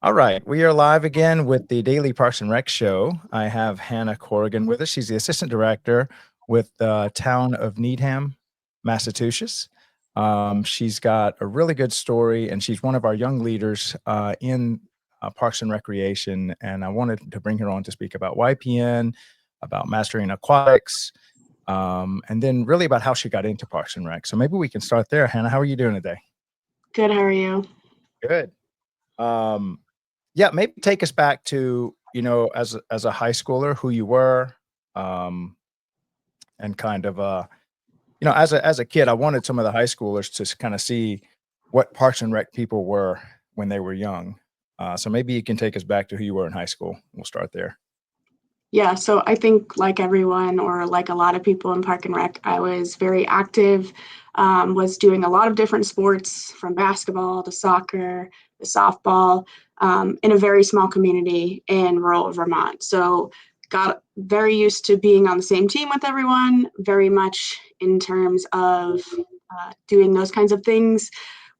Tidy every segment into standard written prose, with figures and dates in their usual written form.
All right, we are live again with the Daily Parks and Rec Show. I have Hannah Corrigan with us. She's the assistant director with the town of Needham, Massachusetts. She's got a really good story, and she's one of our young leaders in Parks and Recreation. And I wanted to bring her on to speak about YPN, about mastering aquatics, and then really about how she got into Parks and Rec. So maybe we can start there. Hannah, how are you doing today? Good, how are you? Good. Um, Yeah, maybe take us back to, as a high schooler, who you were, um, and kind of, as a kid, I wanted some of the high schoolers to kind of see what Parks and Rec people were when they were young. So maybe you can take us back to who you were in high school. We'll start there. Yeah, so I think like everyone or like a lot of people in Park and Rec, I was very active, was doing a lot of different sports from basketball to soccer to softball in a very small community in rural Vermont. So got very used to being on the same team with everyone, very much in terms of doing those kinds of things.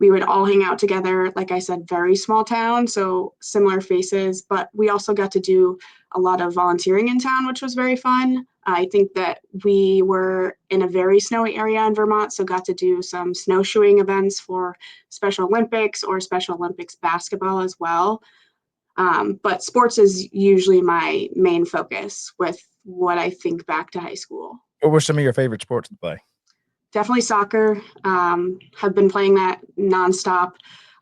We would all hang out together, like I said, very small town, so similar faces, but we also got to do a lot of volunteering in town, which was very fun. I think that we were in a very snowy area in Vermont, so got to do some snowshoeing events for Special Olympics or Special Olympics basketball as well. But sports is usually my main focus with what I think back to high school. What were some of your favorite sports to play? Definitely soccer. Have been playing that nonstop.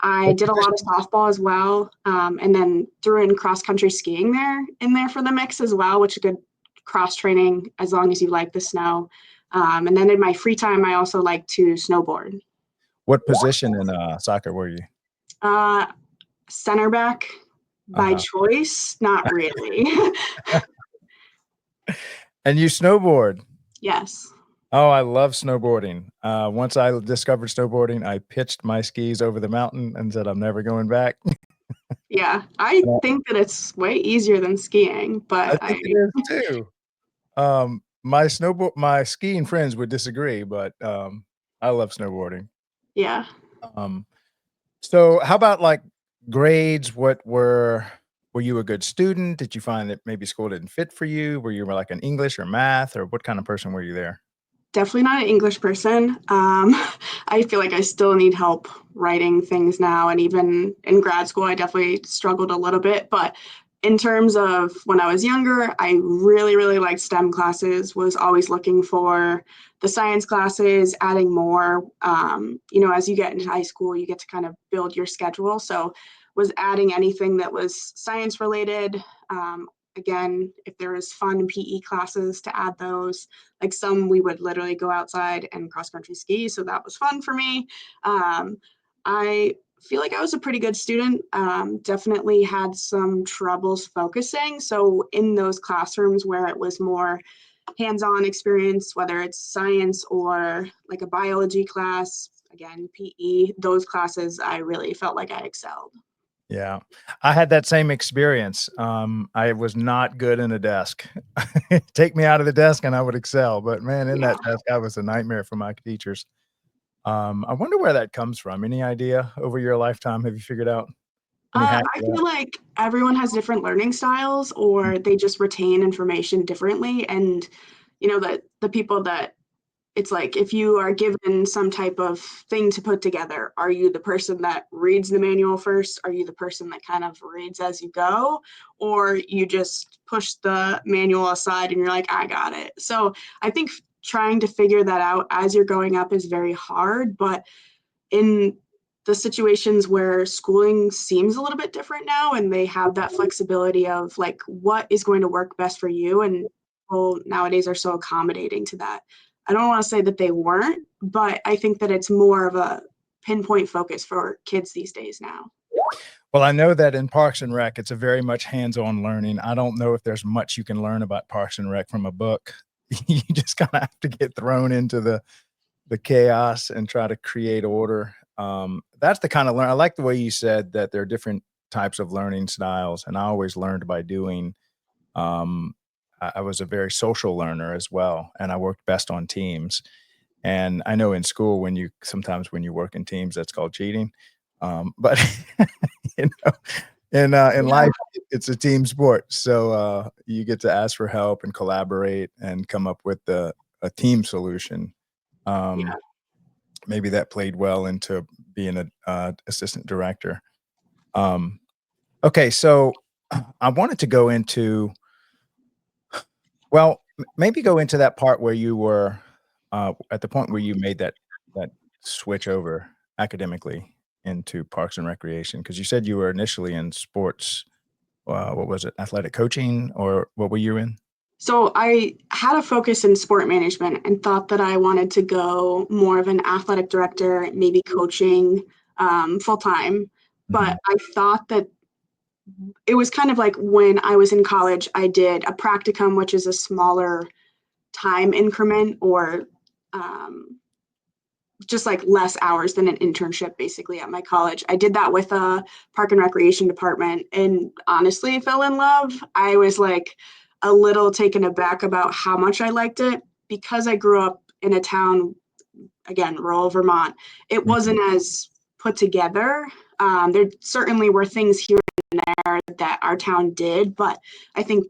I What did a lot position? of softball as well, and then threw in cross country skiing in there for the mix as well, which is good cross training as long as you like the snow. And then in my free time, I also like to snowboard. What position in soccer were you? Uh, Center back by Uh-huh. choice, not really. And you snowboard. Yes. Oh, I love snowboarding. Once I discovered snowboarding, I pitched my skis over the mountain and said, I'm never going back. Yeah, I And think that it's way easier than skiing, I but think it is too. My skiing friends would disagree, but I love snowboarding. yeah. Um, so how about like grades? Were you a good student? Did you find that maybe school didn't fit for you? Were you like an English or math, or what kind of person were you there? Definitely not an English person. I feel like I still need help writing things now. And even in grad school, I definitely struggled a little bit. But in terms of when I was younger, I really, really liked STEM classes, was always looking for the science classes, adding more. As you get into high school, you get to kind of build your schedule. So was adding anything that was science related. Again, if there was fun PE classes to add those, like some we would literally go outside and cross country ski, so that was fun for me. I feel like I was a pretty good student. Definitely had some troubles focusing, so in those classrooms where it was more hands-on experience, whether it's science or like a biology class, again PE, those classes I really felt like I excelled. Yeah, I had that same experience. I was not good in a desk. Take me out of the desk and I would excel, but man, in Yeah. that desk, I was a nightmare for my teachers. I wonder where that comes from. Any idea over your lifetime? Have you figured out any hacks I for that? feel like everyone has different learning styles, Mm. or they just retain information differently. And the people that it's like, if you are given some type of thing to put together, are you the person that reads the manual first? Are you the person that kind of reads as you go? Or you just push the manual aside and you're like, I got it. So I think trying to figure that out as you're growing up is very hard, but in the situations where schooling seems a little bit different now and they have that flexibility of like what is going to work best for you, and people nowadays are so accommodating to that. I don't want to say that they weren't, but I think that it's more of a pinpoint focus for kids these days now. Well, I know that in Parks and Rec, it's a very much hands-on learning. I don't know if there's much you can learn about Parks and Rec from a book. You just kinda have to get thrown into the chaos and try to create order. That's the kind of learn I like the way you said that there are different types of learning styles, and I always learned by doing. I was a very social learner as well, and I worked best on teams. And I know in school when you work in teams, that's called cheating. But you know, in Yeah. life, it's a team sport. So you get to ask for help and collaborate and come up with a team solution. Yeah. Maybe that played well into being a assistant director. Um, okay, so I wanted to go into, well, maybe go into that part where you were at the point where you made that switch over academically into Parks and Recreation, because you said you were initially in sports. What was it? Athletic coaching, or what were you in? So I had a focus in sport management and thought that I wanted to go more of an athletic director, maybe coaching full time. Mhm, But I thought that it was kind of like when I was in college, I did a practicum, which is a smaller time increment or um, just like less hours than an internship basically at my college. I did that with a park and recreation department and honestly fell in love. I was like a little taken aback about how much I liked it because I grew up in a town, again, rural Vermont. It mhm, wasn't as put together. There certainly were things here and there that our town did, but I think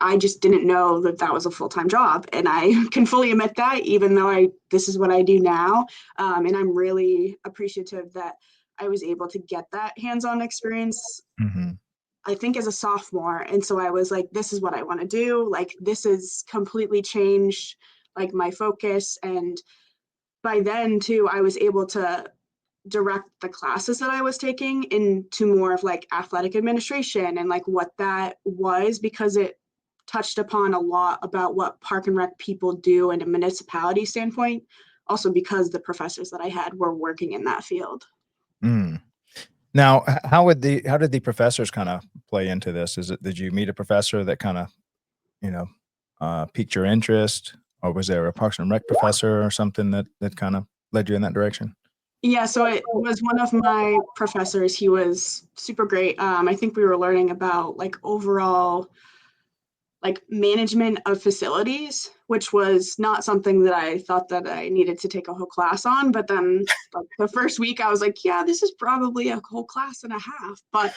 I just didn't know that that was a full time job, and I can fully admit that. Even though I this is what I do now, and I'm really appreciative that I was able to get that hands on experience. mhm, I think as a sophomore, and so I was like, this is what I want to do. Like this is completely changed like my focus, and by then too, I was able to direct the classes that I was taking into more of like athletic administration and like what that was because it touched upon a lot about what park and rec people do in a municipality standpoint. Also, because the professors that I had were working in that field. mm. Now, how did the professors kinda play into this? Is it, did you meet a professor that kinda, you know, piqued your interest, or was there a Parks and Rec professor or something that kinda led you in that direction? Yeah, so it was one of my professors. He was super great. I think we were learning about like overall like management of facilities, which was not something that I thought that I needed to take a whole class on. But then like the first week I was like, yeah, this is probably a whole class and a half. But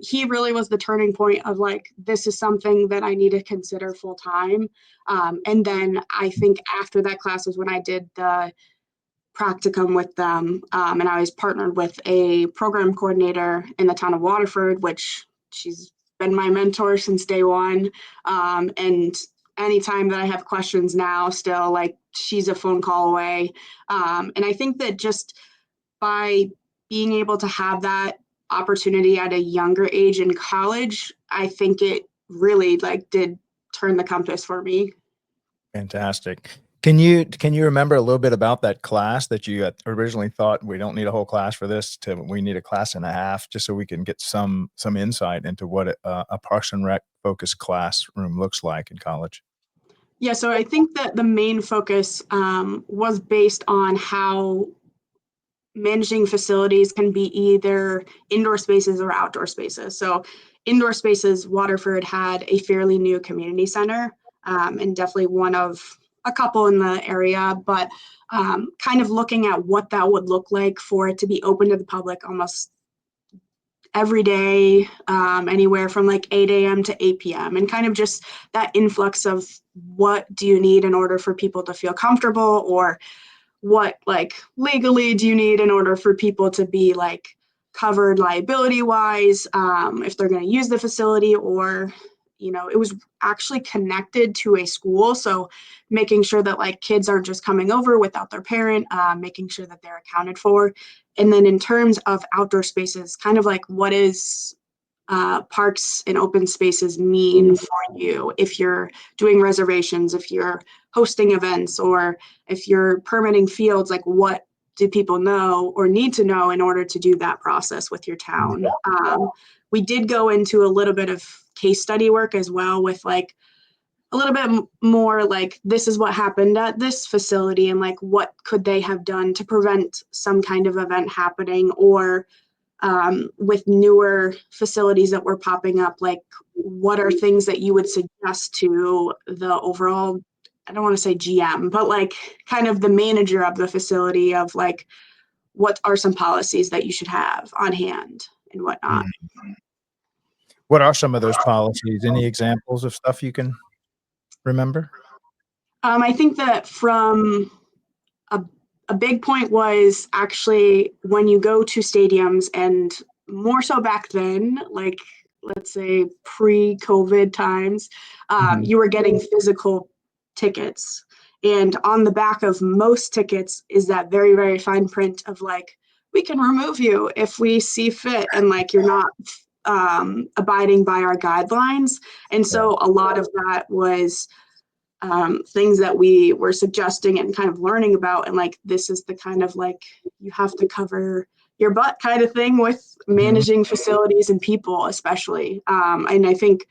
he really was the turning point of like, this is something that I need to consider full time. And then I think after that class was when I did the practicum with them. And I was partnered with a program coordinator in the town of Waterford, which she's been my mentor since day one. And anytime that I have questions now, still like she's a phone call away. And I think that just by being able to have that opportunity at a younger age in college, I think it really like did turn the compass for me. Fantastic. Can you remember a little bit about that class that you had originally thought, "We don't need a whole class for this, to we need a class and a half," just so we can get some insight into what a Parks and Rec focused classroom looks like in college? Yeah, so I think that the main focus was based on how managing facilities can be either indoor spaces or outdoor spaces. So, indoor spaces, Waterford had a fairly new community center and definitely one of a couple in the area, but kind of looking at what that would look like for it to be open to the public almost every day, anywhere from like 8 a.m. to 8 p.m. And kind of just that influx of what do you need in order for people to feel comfortable or what like legally do you need in order for people to be like covered liability wise if they're going to use the facility or it was actually connected to a school, so making sure that like kids aren't just coming over without their parent, making sure that they're accounted for. And then in terms of outdoor spaces, kind of like what is parks and open spaces mean for you if you're doing reservations, if you're hosting events, or if you're permitting fields, like what do people know or need to know in order to do that process with your town? We did go into a little bit of case study work as well with like a little bit more like this is what happened at this facility and like what could they have done to prevent some kind of event happening or with newer facilities that were popping up, like what are things that you would suggest to the overall, I don't want to say GM, but like kind of the manager of the facility of like, what are some policies that you should have on hand? and whatnot. Mm. What are some of those policies? Any examples of stuff you can remember? I think that from a, a big point was actually when you go to stadiums, and more so back then, like let's say pre-COVID times, Mhm. you were getting physical tickets. And on the back of most tickets is that very, very fine print of like, we can remove you if we see fit, and like you're not abiding by our guidelines. And Yeah. so a lot of that was things that we were suggesting and kind of learning about. And like, this is the kind of like, you have to cover your butt kind of thing with Mhm. managing facilities and people, especially. And I think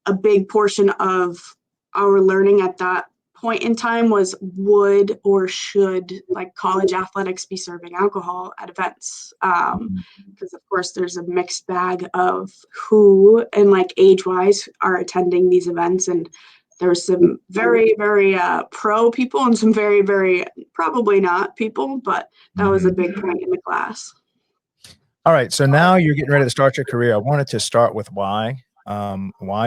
a big portion of our learning at that point in time was, would or should like college athletics be serving alcohol at events? Mhm. Because of course there's a mixed bag of who and like age wise are attending these events, and there's some very, very pro people and some very, very probably not people, but that was a Mhm. big point in the class. All right, so now you're getting ready to start your career. I wanted to start with why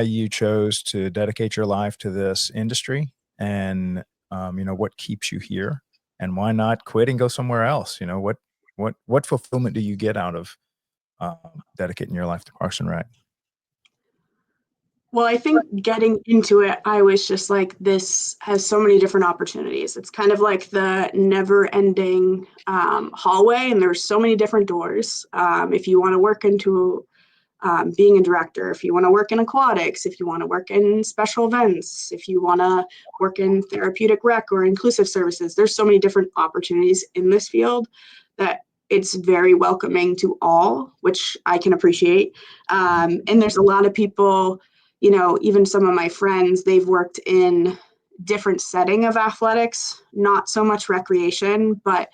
you chose to dedicate your life to this industry, and what keeps you here, and why not quit and go somewhere else? What fulfillment do you get out of dedicating your life to Parks and Rec? Well, I think getting into it, I was just like, this has so many different opportunities. It's kind of like the never ending hallway, and there's so many different doors. If you want to work into being a director, if you want to work in aquatics, if you want to work in special events, if you want to work in therapeutic rec or inclusive services, there's so many different opportunities in this field that it's very welcoming to all, which I can appreciate. And there's a lot of people, even some of my friends, they've worked in different setting of athletics, not so much recreation, but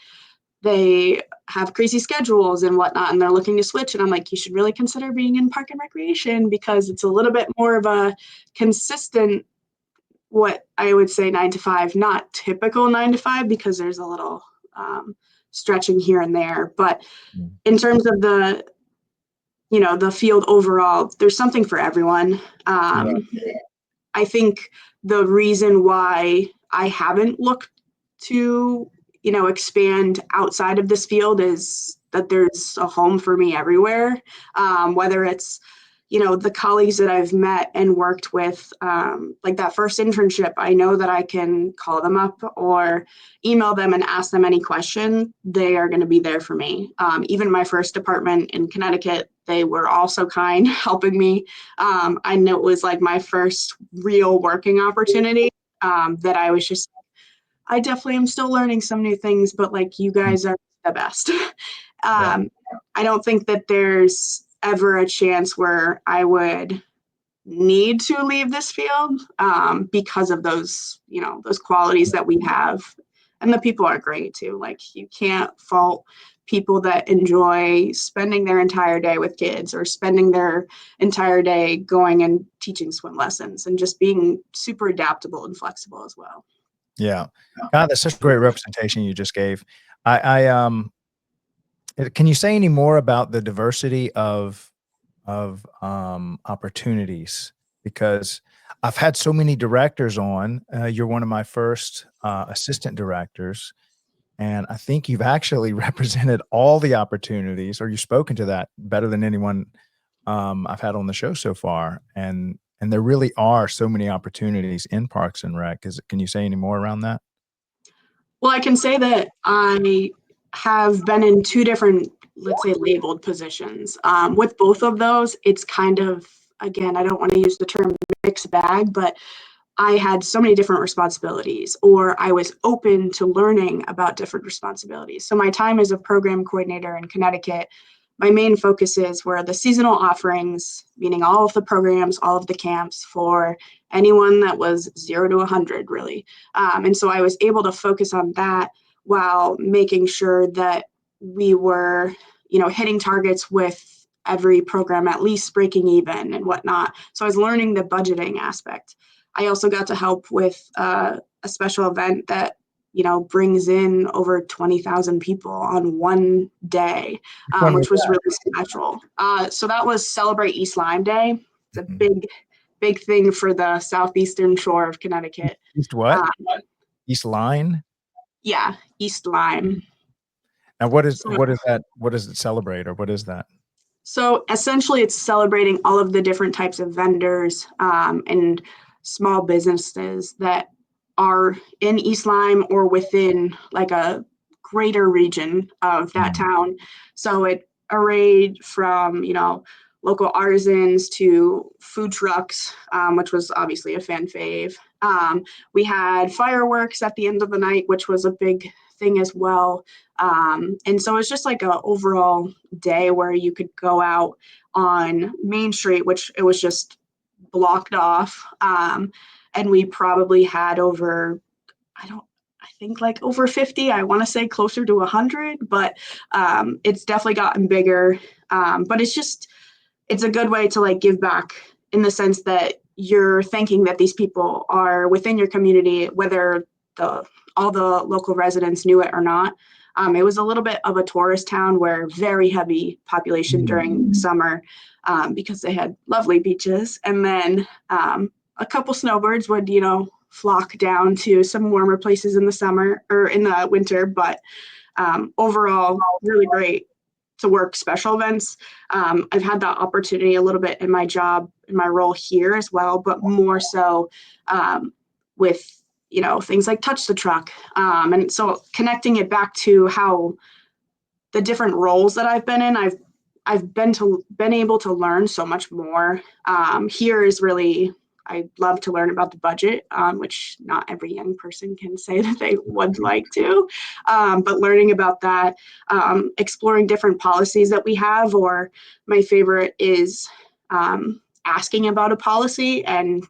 they have crazy schedules and whatnot, and they're looking to switch. And I'm like, you should really consider being in park and recreation, because it's a little bit more of a consistent, what I would say 9 to 5, not typical 9 to 5, because there's a little stretching here and there. But Mm. in terms of the field overall, there's something for everyone. Yeah. I think the reason why I haven't looked to, expand outside of this field is that there's a home for me everywhere. Whether it's, the colleagues that I've met and worked with, like that first internship, I know that I can call them up or email them and ask them any question. They are going to be there for me. Even my first department in Connecticut, they were also kind, helping me. I know it was like my first real working opportunity, that I was just, I definitely am still learning some new things, but like, you Mm. guys are the best. Yeah. I don't think that there's ever a chance where I would need to leave this field, because of those qualities that we have. And the people are great too. Like, you can't fault people that enjoy spending their entire day with kids, or spending their entire day going and teaching swim lessons, and just being super adaptable and flexible as well. Yeah. God, that's such a great representation you just gave. Can you say any more about the diversity of opportunities? Because I've had so many directors on. You're one of my first assistant directors, and I think you've actually represented all the opportunities, or you've spoken to that better than anyone I've had on the show so far. And there really are so many opportunities in Parks and Rec. Can you say any more around that? Well, I can say that I have been in two different, let's say, labeled positions. With both of those, it's kind of, again, I don't want to use the term mixed bag, but I had so many different responsibilities, or I was open to learning about different responsibilities. So my time as a program coordinator in Connecticut, my main focuses were the seasonal offerings, meaning all of the programs, all of the camps for anyone that was 0 to 100, really. And so I was able to focus on that while making sure that we were, hitting targets with every program, at least breaking even and whatnot. So I was learning the budgeting aspect. I also got to help with a special event that brings in over 20,000 people on one day, Which one was which was that? really special. So that was Celebrate East Lyme Day. It's a Mhm. big thing for the southeastern shore of Connecticut. East what? Um, East Line? yeah, East Lyme. Now So, what is that? What does it celebrate or what is that? so essentially, it's celebrating all of the different types of vendors and small businesses that are in East Lyme or within like a greater region of that Mm. town. So it arrayed from, local artisans to food trucks, which was obviously a fan fave. We had fireworks at the end of the night, which was a big thing as well. And so it's just like a overall day where you could go out on Main Street, which it was just blocked off. And we probably had over, I think like over 50, I want to say closer to 100, but it's definitely gotten bigger. But it's a good way to like give back in the sense that you're thinking that these people are within your community, whether the all the local residents knew it or not. It was a little bit of a tourist town where very heavy population Mm. during summer because they had lovely beaches. And then a couple snowbirds would, flock down to some warmer places in the summer or in the winter. But overall, really great to work special events. I've had that opportunity a little bit in my job, in my role here as well, but more so with things like Touch the Truck. And so connecting it back to how the different roles that I've been in, I've been able to learn so much more. Here is really, I love to learn about the budget, which not every young person can say that they would like to. But learning about that, exploring different policies that we have, or my favorite is asking about a policy and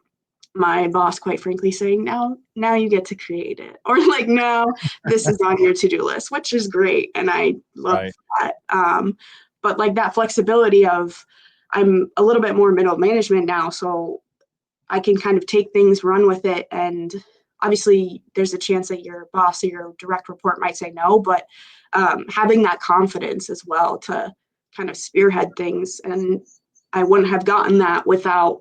my boss quite frankly saying now you get to create it, or like now this is on your to-do list, which is great and I love Right. that. But like that flexibility of I'm a little bit more middle management now, so I can kind of take things, run with it, and obviously there's a chance that your boss or your direct report might say no, but having that confidence as well to kind of spearhead things. And I wouldn't have gotten that without,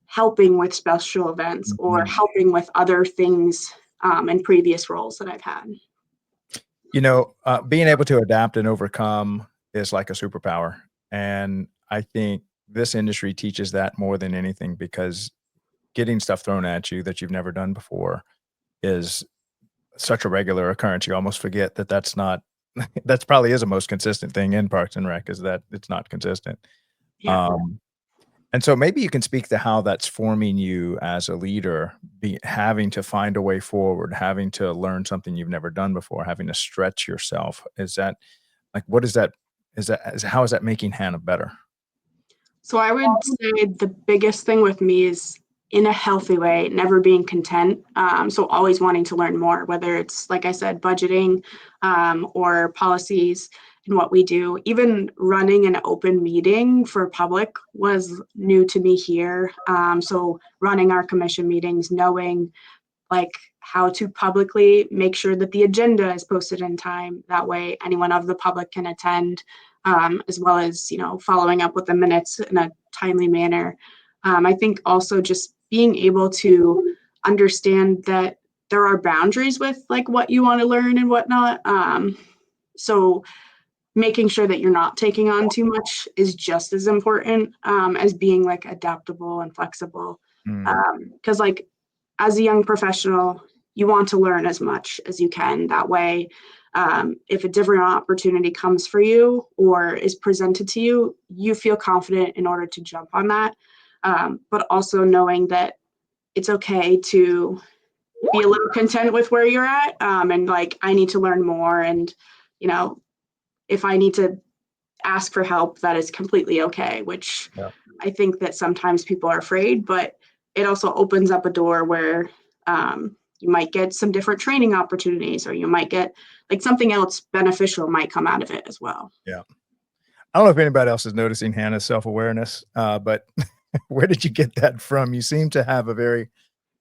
helping with special events or Mhm. helping with other things in previous roles that I've had. Being able to adapt and overcome is like a superpower. And I think this industry teaches that more than anything because getting stuff thrown at you that you've never done before is such a regular occurrence. You almost forget that that's not, that's probably is the most consistent thing in Parks and Rec is that it's not consistent. Yeah. Um, and so maybe you can speak to how that's forming you as a leader, having to find a way forward, having to learn something you've never done before, having to stretch yourself. Is that like, what is that? How is that making Hannah better? So I would say the biggest thing with me is in a healthy way, never being content. So always wanting to learn more, whether it's, like I said, budgeting or policies and what we do. Even running an open meeting for public was new to me here. So running our commission meetings, knowing like how to publicly make sure that the agenda is posted in time. That way anyone of the public can attend, as well as, following up with the minutes in a timely manner. I think also just being able to understand that there are boundaries with like what you want to learn and whatnot. So making sure that you're not taking on too much is just as important as being like adaptable and flexible. Mm, Because like as a young professional, you want to learn as much as you can. That way, if a different opportunity comes for you or is presented to you, you feel confident in order to jump on that. But also knowing that it's okay to be a little content with where you're at, and like I need to learn more, and you know if I need to ask for help, that is completely okay, which yeah. I think that sometimes people are afraid, but it also opens up a door where you might get some different training opportunities, or you might get like something else beneficial might come out of it as well. Yeah. I don't know if anybody else is noticing Hannah's self-awareness, but where did you get that from? You seem to have a very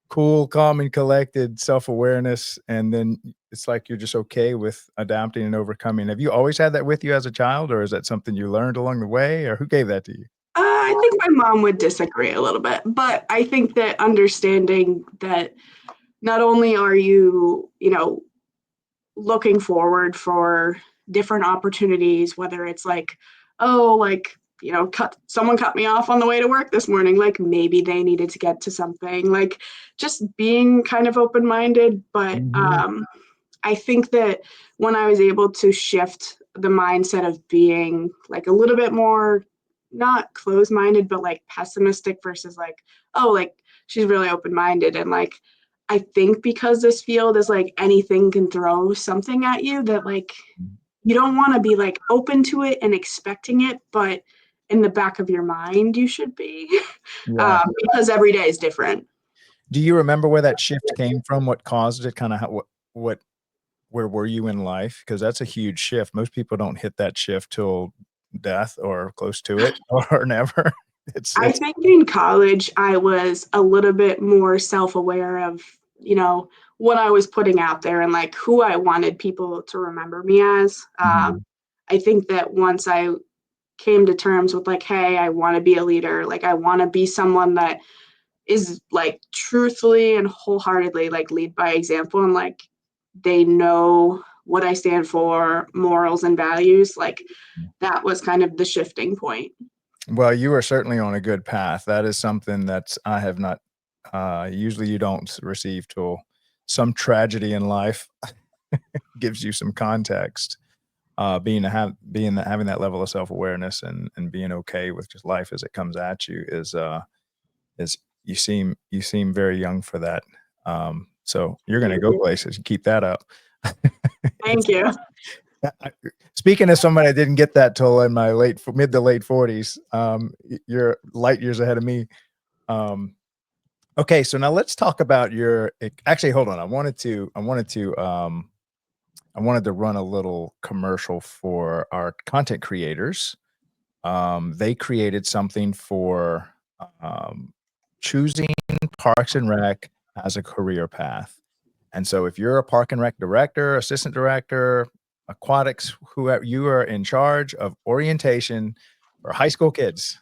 cool, calm, and collected self-awareness, and then it's like you're just okay with adapting and overcoming. Have you always had that with you as a child, or is that something you learned along the way, or who gave that to you? I think my mom would disagree a little bit, but I think that understanding that not only are you, looking forward for different opportunities, whether it's like, oh, like, someone cut me off on the way to work this morning, like maybe they needed to get to something, like just being kind of open-minded. But Mhm. I think that when I was able to shift the mindset of being like a little bit more not closed-minded, but like pessimistic versus like, oh, like she's really open-minded, and like I think because this field is like anything can throw something at you, that like you don't want to be like open to it and expecting it, but in the back of your mind you should be, Yeah. because every day is different. Do you remember where that shift came from? What caused it? Kinda how what where were you in life? Because that's a huge shift. Most people don't hit that shift till death or close to it or never. I It's think in college I was a little bit more self-aware of, what I was putting out there and like who I wanted people to remember me as. Mhm. I think that once I came to terms with like, hey, I want to be a leader, like I want to be someone that is like truthfully and wholeheartedly like lead by example, and like they know what I stand for, morals and values, like that was kind of the shifting point. Well, you are certainly on a good path. That is something that's I have not, usually you don't receive till some tragedy in life gives you some context. Having that level of self-awareness and being okay with just life as it comes at you is you seem very young for that. So you're gonna Thank go you. places. You keep that up. Thank It's you. I speaking as somebody that didn't get that till in my mid to late 40s, you're light years ahead of me. Um, okay, so now let's talk about actually, hold on. I wanted to run a little commercial for our content creators. They created something for, um, choosing Parks and Rec as a career path. And so if you're a Park and Rec director, assistant director, aquatics, whoever you are in charge of orientation for high school kids,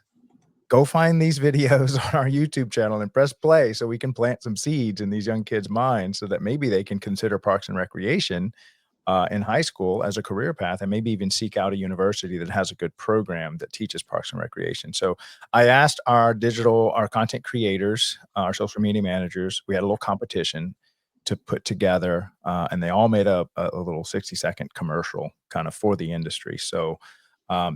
go find these videos on our YouTube channel and press play so we can plant some seeds in these young kids' minds so that maybe they can consider Parks and Recreation in high school as a career path, and maybe even seek out a university that has a good program that teaches Parks and Recreation. So I asked our content creators, our social media managers, we had a little competition to put together, and they all made a little 60-second commercial kind of for the industry. So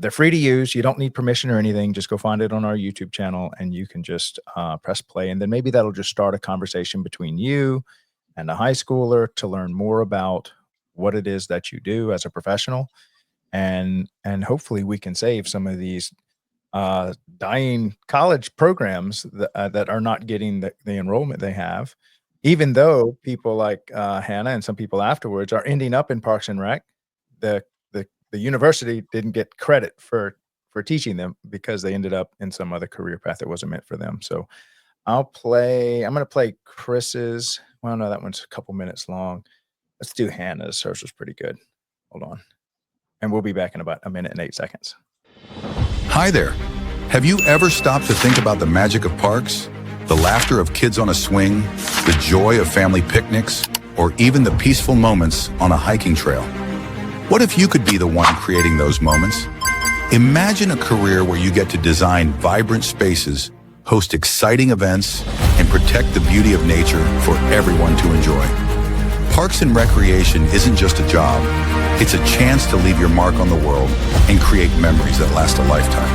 they're free to use. You don't need permission or anything. Just go find it on our YouTube channel and you can just press play. And then maybe that'll just start a conversation between you and a high schooler to learn more about what it is that you do as a professional, and hopefully we can save some of these dying college programs that are not getting the enrollment they have, even though people like Hannah and some people afterwards are ending up in Parks and Rec. The university didn't get credit for teaching them because they ended up in some other career path that wasn't meant for them. So I'm gonna play Chris's. Well, no, that one's a couple minutes long. Let's do Hannah's. Hers was pretty good. Hold on. And we'll be back in about a minute and 8 seconds. Hi there. Have you ever stopped to think about the magic of parks? The laughter of kids on a swing, the joy of family picnics, or even the peaceful moments on a hiking trail? What if you could be the one creating those moments? Imagine a career where you get to design vibrant spaces, host exciting events, and protect the beauty of nature for everyone to enjoy. Parks and Recreation isn't just a job, it's a chance to leave your mark on the world and create memories that last a lifetime.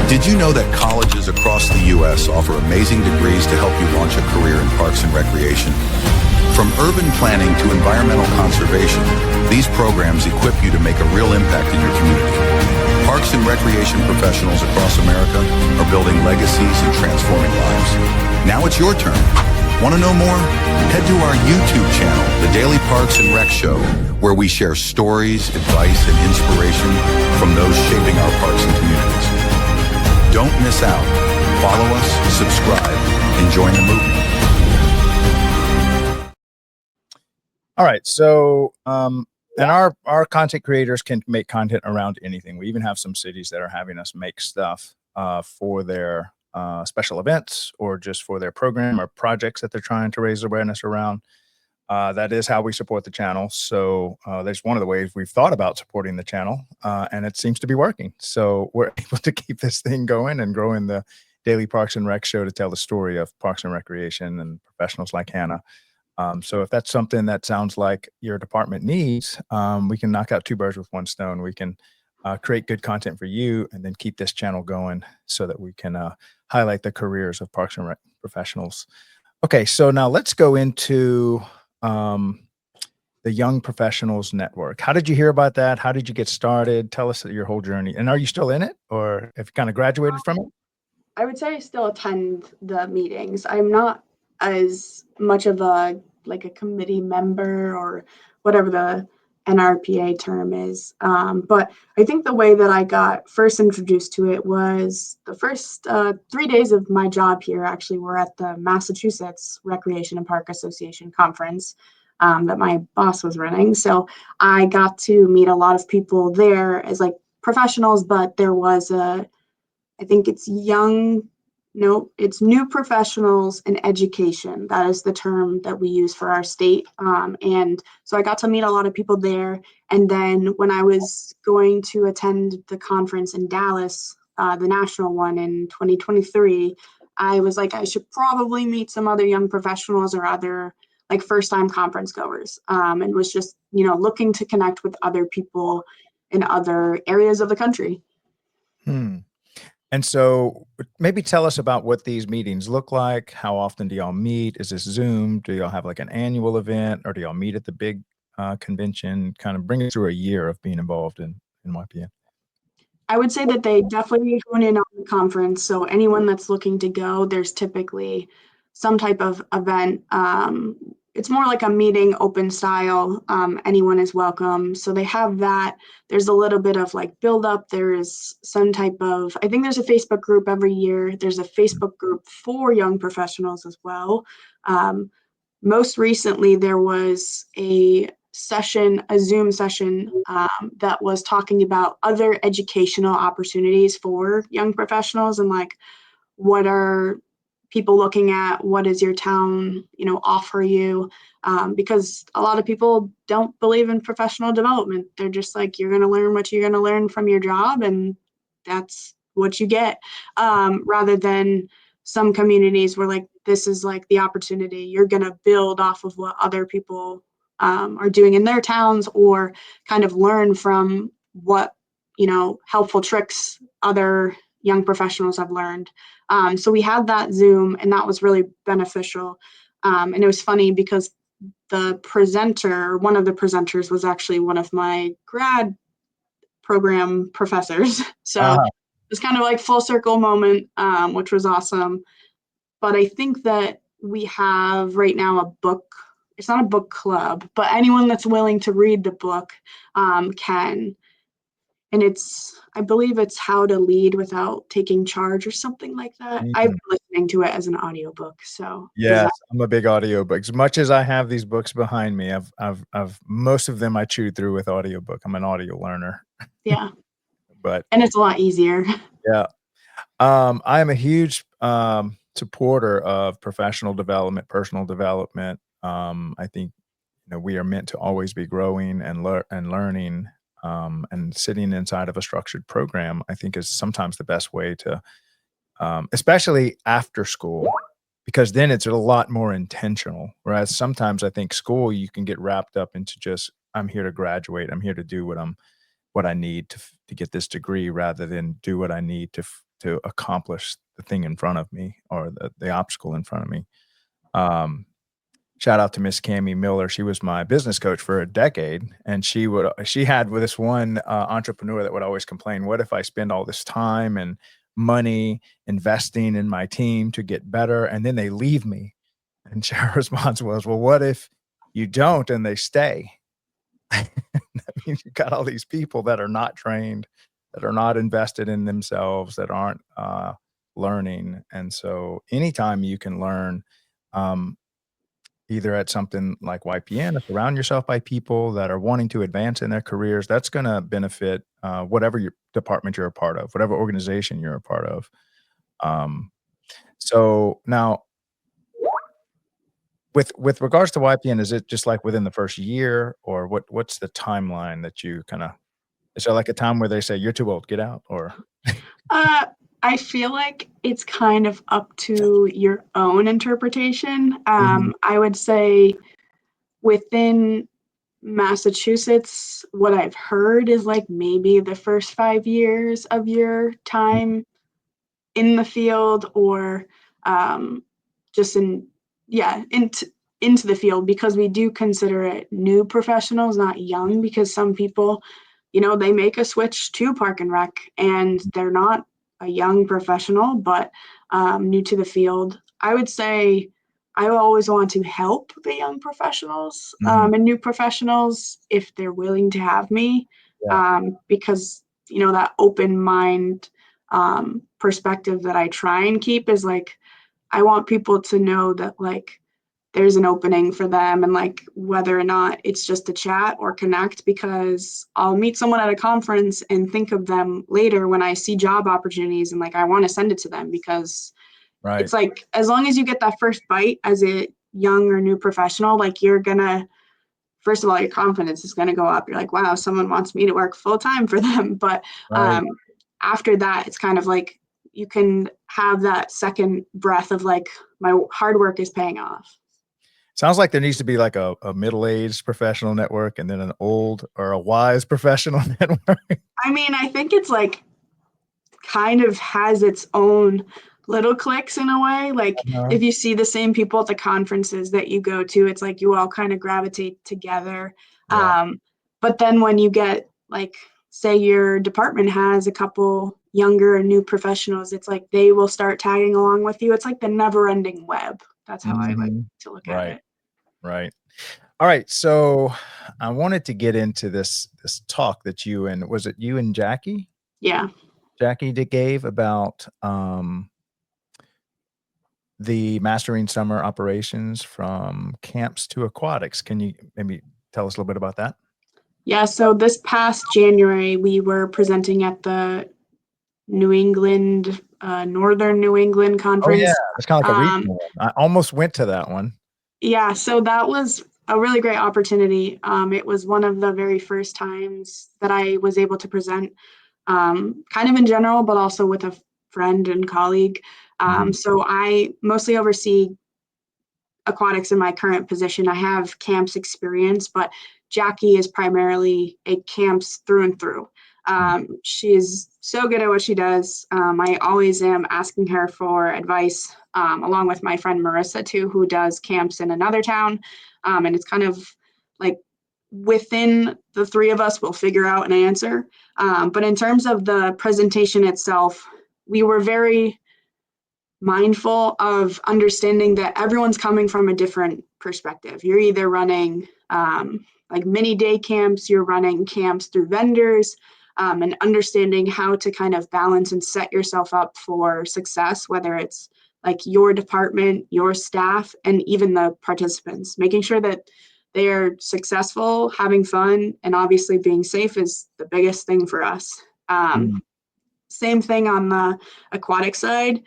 Did you know that colleges across the U.S. offer amazing degrees to help you launch a career in Parks and Recreation? From urban planning to environmental conservation, these programs equip you to make a real impact in your community. Parks and Recreation professionals across America are building legacies and transforming lives. Now it's your turn. Want to know more? Head to our YouTube channel, The Daily Parks and Rec Show, where we share stories, advice, and inspiration from those shaping our parks and communities. Don't miss out. Follow us, subscribe, and join the movement. All right. So, and our content creators can make content around anything. We even have some cities that are having us make stuff for their special events or just for their program or projects that they're trying to raise awareness around. That is how we support the channel. So that's one of the ways we've thought about supporting the channel, and it seems to be working. So we're able to keep this thing going and growing the daily Parks and Rec show to tell the story of Parks and Recreation and professionals like Hannah. So if that's something that sounds like your department needs, we can knock out two birds with one stone. We can create good content for you and then keep this channel going so that we can highlight the careers of Parks and Rec professionals. Okay, so now let's go into um, the Young Professionals Network. How did you hear about that? How did you get started? Tell us your whole journey. And are you still in it, or have you kind of graduated from it? I would say I still attend the meetings. I'm not as much of a committee member or whatever the NRPA term is. But I think the way that I got first introduced to it was the first 3 days of my job here actually were at the Massachusetts Recreation and Park Association conference that my boss was running. So I got to meet a lot of people there as like professionals, but there was I think it's it's new professionals in education. That is the term that we use for our state. And so I got to meet a lot of people there. And then when I was going to attend the conference in Dallas, the national one in 2023, I was like, I should probably meet some other young professionals or other like first time conference goers. And was just, looking to connect with other people in other areas of the country. Hmm. And so maybe tell us about what these meetings look like. How often do y'all meet? Is this Zoom? Do y'all have like an annual event, or do y'all meet at the big convention? Kind of bring us through a year of being involved in YPN. I would say that they definitely hone in on the conference. So anyone that's looking to go, there's typically some type of event. It's more like a meeting, open style. Anyone is welcome. So they have that. There's a little bit of like build up. There is some type of, I think there's a Facebook group every year. There's a Facebook group for young professionals as well. Most recently, there was a Zoom session that was talking about other educational opportunities for young professionals and like what are people looking at, what does your town, offer you? Because a lot of people don't believe in professional development. They're just like, you're going to learn what you're going to learn from your job, and that's what you get. Rather than some communities where like this is like the opportunity, you're going to build off of what other people are doing in their towns, or kind of learn from what helpful tricks other young professionals have learned. So we had that Zoom, and that was really beneficial. And it was funny because one of the presenters was actually one of my grad program professors. So Uh-huh. it was kind of like full circle moment, which was awesome. But I think that we have right now a book. It's not a book club, but anyone that's willing to read the book can. And I believe it's How to Lead Without Taking Charge or something like that. I've been listening to it as an audiobook. So Yes, I'm a big audiobook. As much as I have these books behind me, I've most of them I chewed through with audiobook. I'm an audio learner. yeah. But And it's a lot easier. yeah. I am a huge supporter of professional development, personal development. I think we are meant to always be growing and learning. And sitting inside of a structured program, I think, is sometimes the best way to, especially after school, because then it's a lot more intentional. Whereas sometimes I think school, you can get wrapped up into just, I'm here to graduate. I'm here to do what I need to get this degree, rather than do what I need to accomplish the thing in front of me, or the obstacle in front of me. Shout out to Miss Cami Miller. She was my business coach for a decade, and she had with this one entrepreneur that would always complain, what if I spend all this time and money investing in my team to get better, and then they leave me? And her response was, well, what if you don't and they stay? That means you've got all these people that are not trained, that are not invested in themselves, that aren't learning. And so anytime you can learn, um, either at something like YPN, or surround yourself by people that are wanting to advance in their careers. That's going to benefit whatever your department you're a part of, whatever organization you're a part of. So now, with regards to YPN, is it just like within the first year, or what's the timeline that you kind of? Is there like a time where they say you're too old, get out, or? Uh, I feel like it's kind of up to your own interpretation. Mhm. I would say within Massachusetts, what I've heard is like maybe the first 5 years of your time in the field, or just yeah, into the field, because we do consider it new professionals, not young, because some people, they make a switch to Park and Rec and they're not a young professional, but new to the field. I would say I always want to help the young professionals Mhm. and new professionals if they're willing to have me, Yeah. because that open mind perspective that I try and keep is like, I want people to know that like there's an opening for them, and like whether or not it's just a chat or connect, because I'll meet someone at a conference and think of them later when I see job opportunities, and like I want to send it to them, because Right. it's like as long as you get that first bite as a young or new professional, like you're gonna, first of all, your confidence is going to go up. You're like, wow, someone wants me to work full time for them. But Right. after that, it's kind of like you can have that second breath of like, my hard work is paying off. Sounds like there needs to be like a middle-aged professional network, and then an old or a wise professional network. I mean, I think it's like kind of has its own little cliques in a way. Like Uh-huh. if you see the same people at the conferences that you go to, it's like you all kind of gravitate together. Yeah. But then when you get like, say your department has a couple younger and new professionals, it's like they will start tagging along with you. It's like the never ending web. That's how I like Mhm. to look at Right, it. right. Alright, so I wanted to get into this talk that you and was it you and Jackie? Yeah. Jackie that gave about, the mastering summer operations from camps to aquatics. Can you maybe tell us a little bit about that? Yeah. So this past January, we were presenting at the New England, Northern New England Oh, yeah, conference. it's kinda like a Um, regional one. I almost went to that one. yeah, so that was a really great opportunity. It was one of the very first times that I was able to present, kind of in general, but also with a friend and colleague. Mhm. So I mostly oversee aquatics in my current position. I have camps experience, but Jackie is primarily a camps through and through. Mm. She's so good at what she does. I always am asking her for advice, along with my friend Marissa too, who does camps in another town. And it's kind of like within the three of us, we'll figure out an answer. But in terms of the presentation itself, we were very mindful of understanding that everyone's coming from a different perspective. You're either running like mini day camps, you're running camps through vendors, and understanding how to kind of balance and set yourself up for success, whether it's like your department, your staff, and even the participants, making sure that they are successful, having fun, and obviously being safe is the biggest thing for us. Mm. Same thing on the aquatic side,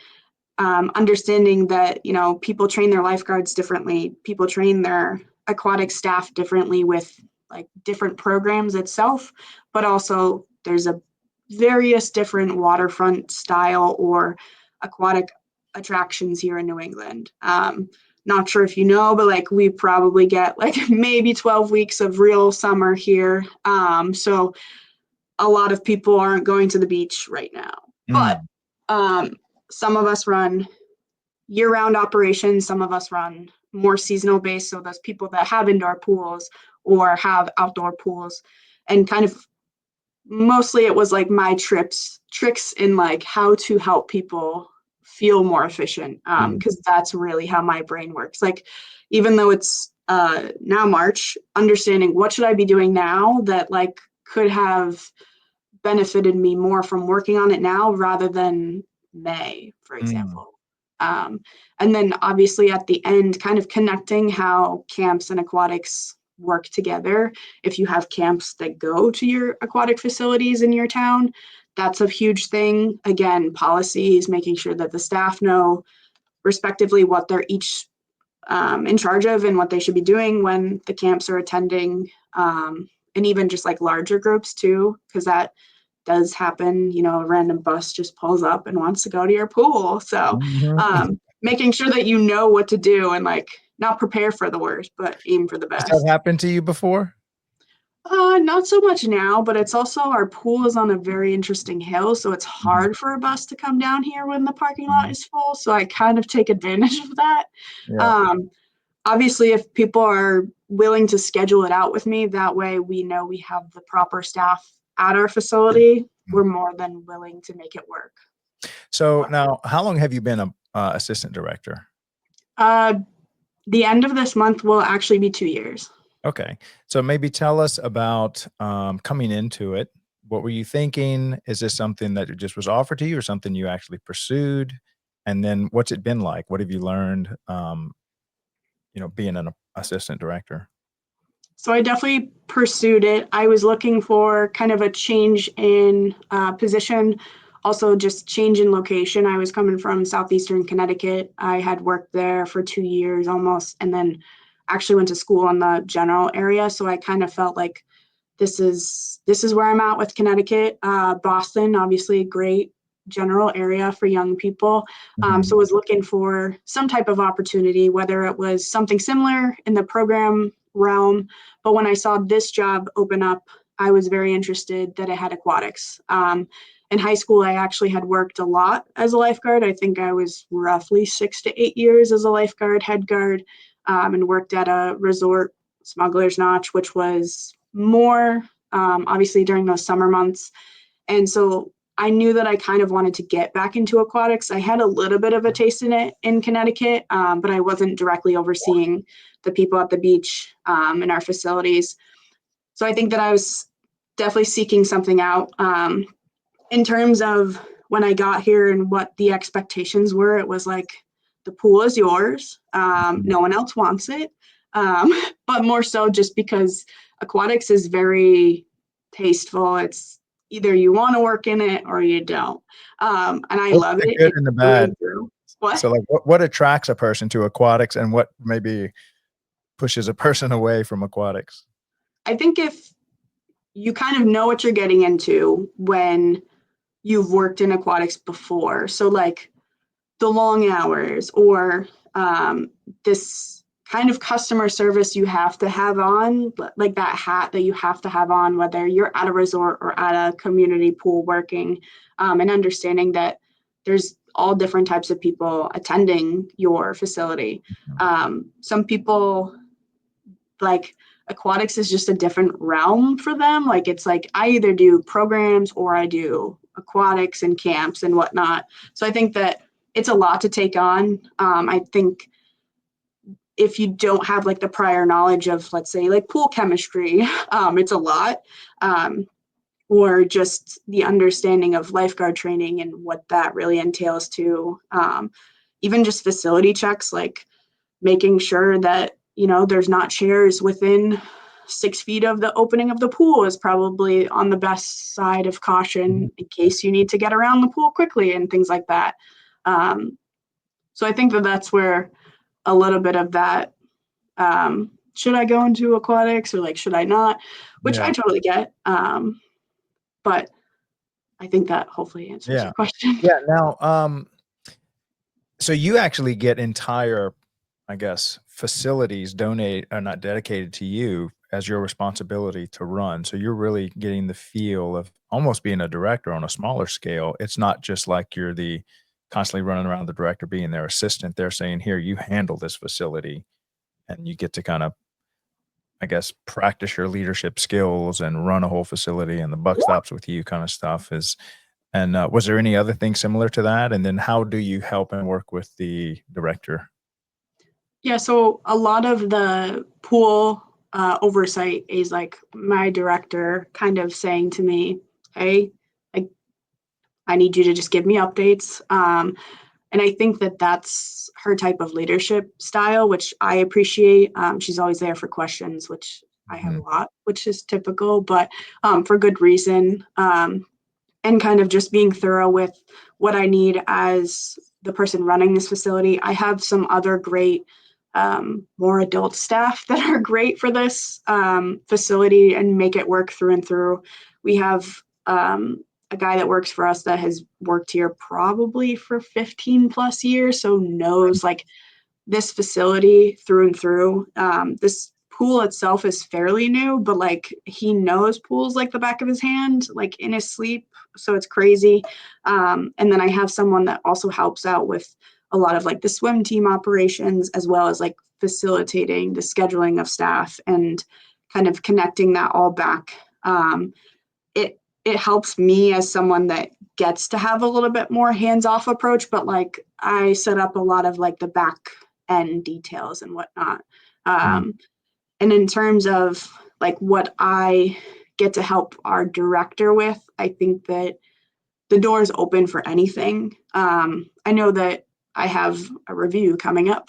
understanding that people train their lifeguards differently, people train their aquatic staff differently with like different programs itself, but also there's a various different waterfront style or aquatic attractions here in New England. Not sure if you know, but like we probably get like maybe 12 weeks of real summer here. So a lot of people aren't going to the beach right now, but Mm. um, some of us run year-round operations, some of us run more seasonal based, so those people that have indoor pools or have outdoor pools, and kind of mostly it was like my tricks in like how to help people feel more efficient, Mm. because that's really how my brain works. Like even though it's now March, understanding what should I be doing now that like could have benefited me more from working on it now rather than May, for Mm. example. And then obviously at the end, kind of connecting how camps and aquatics work together. If you have camps that go to your aquatic facilities in your town, that's a huge thing. Again, policies, making sure that the staff know respectively what they're each in charge of and what they should be doing when the camps are attending, and even just like larger groups too, because that does happen. A random bus just pulls up and wants to go to your pool. So Mhm. making sure that you know what to do and like not prepare for the worst, but aim for the Has that best. happened to you before? Not so much now, but it's also our pool is on a very interesting hill, so it's Mhm. hard for a bus to come down here when the parking lot Mhm. is full. So I kind of take advantage of that. Yeah. Um, Obviously, if people are willing to schedule it out with me, that way we know we have the proper staff at our facility. We're more than willing to make it work. So now, how long have you been a assistant director? Uh, the end of this month will actually be 2 years. Okay. So maybe tell us about coming into it. What were you thinking? Is this something that just was offered to you or something you actually pursued? And then what's it been like? What have you learned, being an assistant director? So I definitely pursued it. I was looking for kind of a change in position, also just change in location. I was coming from southeastern Connecticut. I had worked there for 2 years almost, and then actually went to school in the general area. So I kind of felt like this is where I'm at with Connecticut. Boston, obviously, great general area for young people. Mhm. So was looking for some type of opportunity, whether it was something similar in the program realm. But when I saw this job open up, I was very interested that it had aquatics. In high school, I actually had worked a lot as a lifeguard. I think I was roughly 6 to 8 years as a lifeguard, head guard, and worked at a resort, Smuggler's Notch, which was more obviously during those summer months. And so I knew that I kind of wanted to get back into aquatics. I had a little bit of a taste in it in Connecticut, but I wasn't directly overseeing the people at the beach in our facilities. So I think that I was definitely seeking something out. In terms of when I got here and what the expectations were, it was like the pool is yours. Mhm. No one else wants it. Um, but more so just because aquatics is very tasteful. It's either you want to work in it or you don't. And I What's love the it. good It's and the through bad? and through. What? So, like, what attracts a person to aquatics, and what maybe pushes a person away from aquatics? I think if you kind of know what you're getting into when you've worked in aquatics before. So like the long hours or this kind of customer service you have to have on, like that hat that you have to have on, whether you're at a resort or at a community pool working, and understanding that there's all different types of people attending your facility. Mhm. Some people like aquatics is just a different realm for them. Like it's like I either do programs or I do aquatics and camps and whatnot. So I think that it's a lot to take on. I think if you don't have like the prior knowledge of, let's say, like pool chemistry, it's a lot. Um, or just the understanding of lifeguard training and what that really entails too. Even just facility checks, like making sure that there's not chairs within 6 feet of the opening of the pool is probably on the best side of caution in case you need to get around the pool quickly and things like that. So I think that that's where a little bit of that, should I go into aquatics or like should I not, which I Yeah, totally get. But I think that hopefully answers yeah, your question. yeah. Now, so you actually get entire, I guess, facilities donate or not dedicated to you as your responsibility to run. So you're really getting the feel of almost being a director on a smaller scale. It's not just like you're the constantly running around the director being their assistant. They're saying, here, you handle this facility and you get to kind of, I guess, practice your leadership skills and run a whole facility and the buck stops with you kind of stuff is. And was there any other thing similar to that? And then how do you help and work with the director? Yeah, so a lot of the pool oversight is like my director kind of saying to me, hey, like I need you to just give me updates. And I think that that's her type of leadership style, which I appreciate. She's always there for questions, which I have a lot, which is typical, but for good reason. And kind of just being thorough with what I need as the person running this facility. I have some other great, more adult staff that are great for this facility and make it work through and through. We have a guy that works for us that has worked here probably for 15 plus years, so knows like this facility through and through. This pool itself is fairly new, but like he knows pools like the back of his hand, like in his sleep. So it's crazy. And then I have someone that also helps out with a lot of like the swim team operations, as well as like facilitating the scheduling of staff and kind of connecting that all back. It helps me as someone that gets to have a little bit more hands-off approach, but like I set up a lot of like the back end details and whatnot. And in terms of like what I get to help our director with, I think that the door is open for anything. I know that I have a review coming up,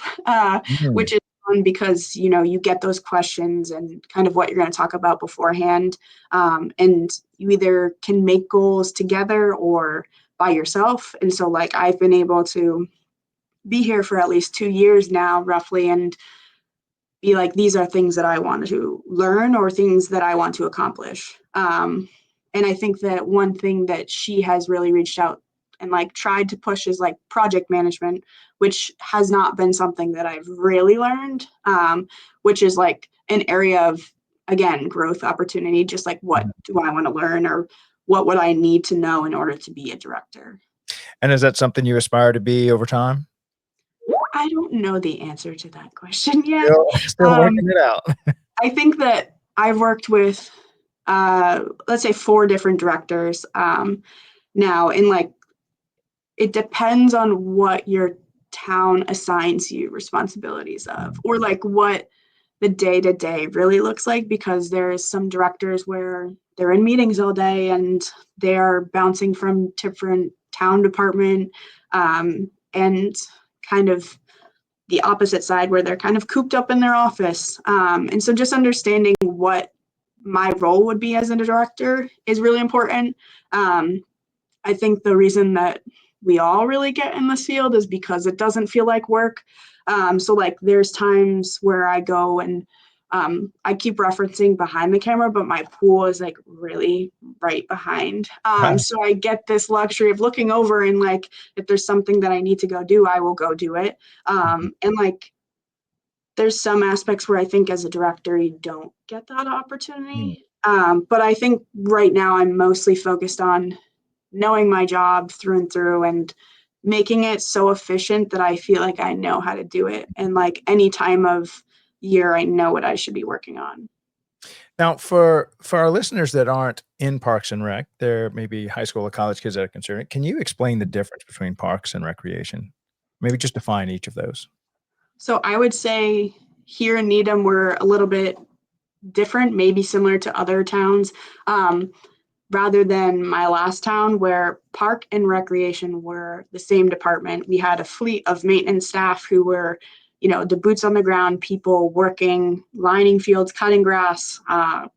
which is fun because, you know, you get those questions and kind of what you're going to talk about beforehand. And you either can make goals together or by yourself. And so like I've been able to be here for at least 2 years now, roughly, and be like, these are things that I want to learn or things that I want to accomplish. And I think that one thing that she has really reached out and like tried to push is like project management, which has not been something that I've really learned, which is like an area of, again, growth opportunity, just like what do I want to learn or what would I need to know in order to be a director? And is that something you aspire to be over time? I don't know the answer to that question yet. Still working it out. I think that I've worked with, let's say, 4 different directors now, and like it depends on what your town assigns you responsibilities of, or like what the day to day really looks like, because there's some directors where they're in meetings all day and they are bouncing from different town department, and kind of the opposite side where they're kind of cooped up in their office. And so just understanding what my role would be as a director is really important. I think the reason that we all really get in this field is because it doesn't feel like work. So like there's times where I go and I keep referencing behind the camera, but my pool is like really right behind. So I get this luxury of looking over and like, if there's something that I need to go do, I will go do it. And like, there's some aspects where I think as a director, you don't get that opportunity. But I think right now I'm mostly focused on knowing my job through and through and making it so efficient that I feel like I know how to do it. And like any time of year, I know what I should be working on. Now, for our listeners that aren't in Parks and Rec, they're maybe high school or college kids that are concerned. Can you explain the difference between parks and recreation? Maybe just define each of those. So I would say here in Needham, we're a little bit different, maybe similar to other towns, rather than my last town where park and recreation were the same department. We had a fleet of maintenance staff who were, you know, the boots on the ground people working, lining fields, cutting grass,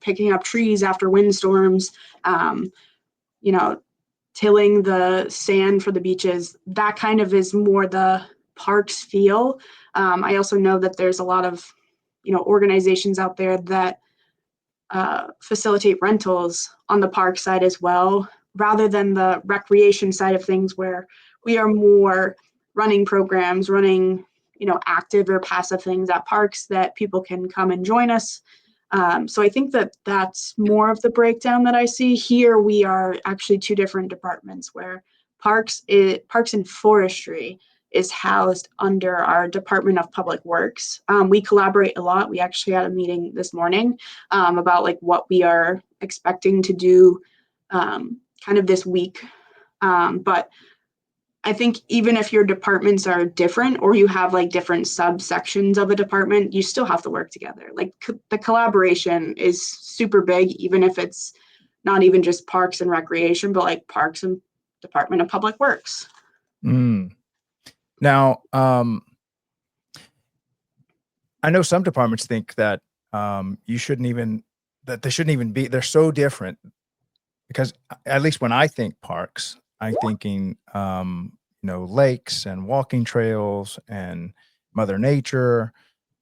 picking up trees after windstorms, you know, tilling the sand for the beaches. That kind of is more the parks feel. I also know that there's a lot of, you know, organizations out there that facilitate rentals on the park side as well, rather than the recreation side of things where we are more running programs, running, you know, active or passive things at parks that people can come and join us. So I think that that's more of the breakdown that I see here. We are actually 2 different departments where parks and forestry is housed under our Department of Public Works. We collaborate a lot. We actually had a meeting this morning about like what we are expecting to do kind of this week. But I think even if your departments are different or you have like different subsections of a department, you still have to work together. Like the collaboration is super big, even if it's not even just parks and recreation, but like parks and Department of Public Works. Now, I know some departments think that you shouldn't even that they shouldn't even be. They're so different because at least when I think parks, I'm thinking lakes and walking trails and Mother Nature,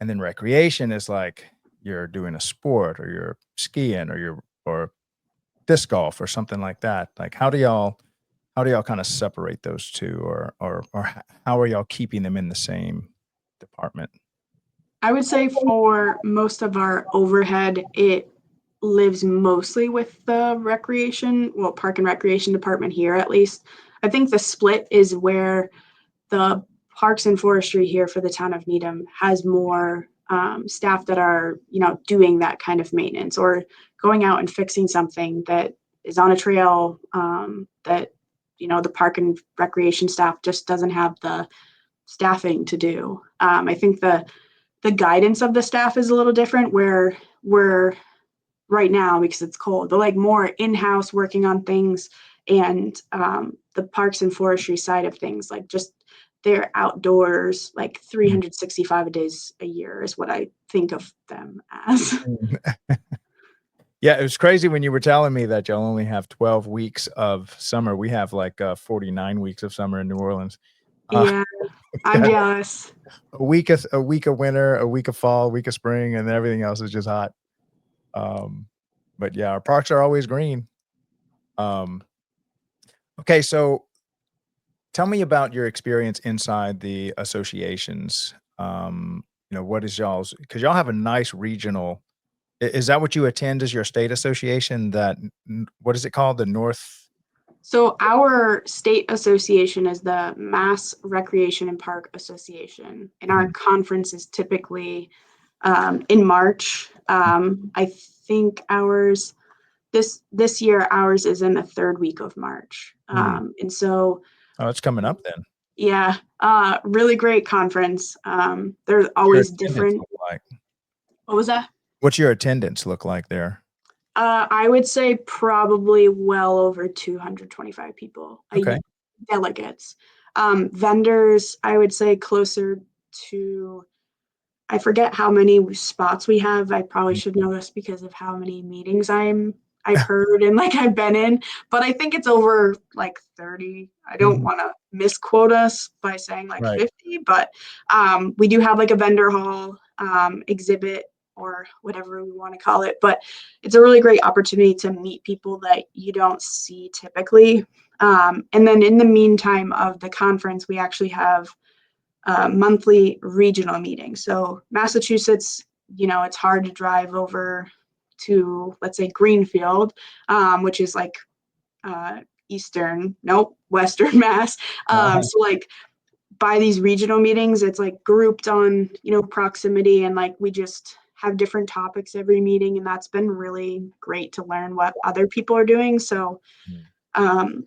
and then recreation is like you're doing a sport or you're skiing or you're or disc golf or something like that. Like how do y'all kind of separate those two, or how are y'all keeping them in the same department? I would say for most of our overhead, it lives mostly with the park and recreation department here at least. I think the split is where the parks and forestry here for the town of Needham has more staff that are, doing that kind of maintenance or going out and fixing something that is on a trail that, the park and recreation staff just doesn't have the staffing to do. I think the guidance of the staff is a little different where we're right now because it's cold. They're like more in-house working on things and the parks and forestry side of things, like just they're outdoors like 365 days a year is what I think of them as. Yeah, it was crazy when you were telling me that y'all only have 12 weeks of summer. We have like 49 weeks of summer in New Orleans. Uh, Yeah, I'm jealous. a week of winter, a week of fall, a week of spring, and then everything else is just hot. Um, but yeah, our parks are always green. Um, okay, so tell me about your experience inside the associations. What is y'all's? Because y'all have a nice regional. Is that what you attend as your state association? What is it called? The North. So our state association is the Mass Recreation and Park Association, and our Mhm. conference is typically in March. I think this year ours is in the third week of March, Hmm. and so Oh, it's coming up then. yeah, really great conference. There's What's your always attendance different. look like? What was that? What's your attendance look like there? I would say probably well over 225 people, Okay. delegates. Vendors, I would say closer to, I forget how many spots we have. I probably should know this because of how many meetings I've heard and like I've been in, but I think it's over like 30. I don't Mhm. want to misquote us by saying like Right. 50, but we do have like a vendor hall exhibit or whatever we want to call it. But it's a really great opportunity to meet people that you don't see typically. And then in the meantime of the conference, we actually have monthly regional meetings. So Massachusetts, it's hard to drive over to, let's say, Greenfield, which is like Western Mass. Uh-huh. So like by these regional meetings, it's like grouped on, proximity and like we just have different topics every meeting. And that's been really great to learn what other people are doing. So Mm.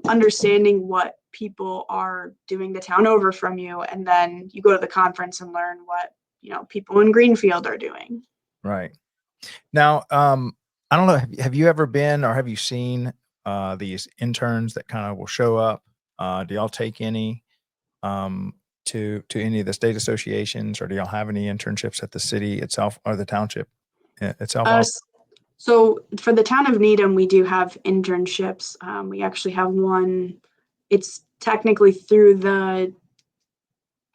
understanding what people are doing the town over from you, and then you go to the conference and learn what people in Greenfield are doing. Right. Now, I don't know, have you ever been or have you seen these interns that kind of will show up? Do y'all take any um, to any of the state associations, or do y'all have any internships at the city itself or the township itself? Uh, so for the town of Needham, we do have internships. We actually have one. It's technically through the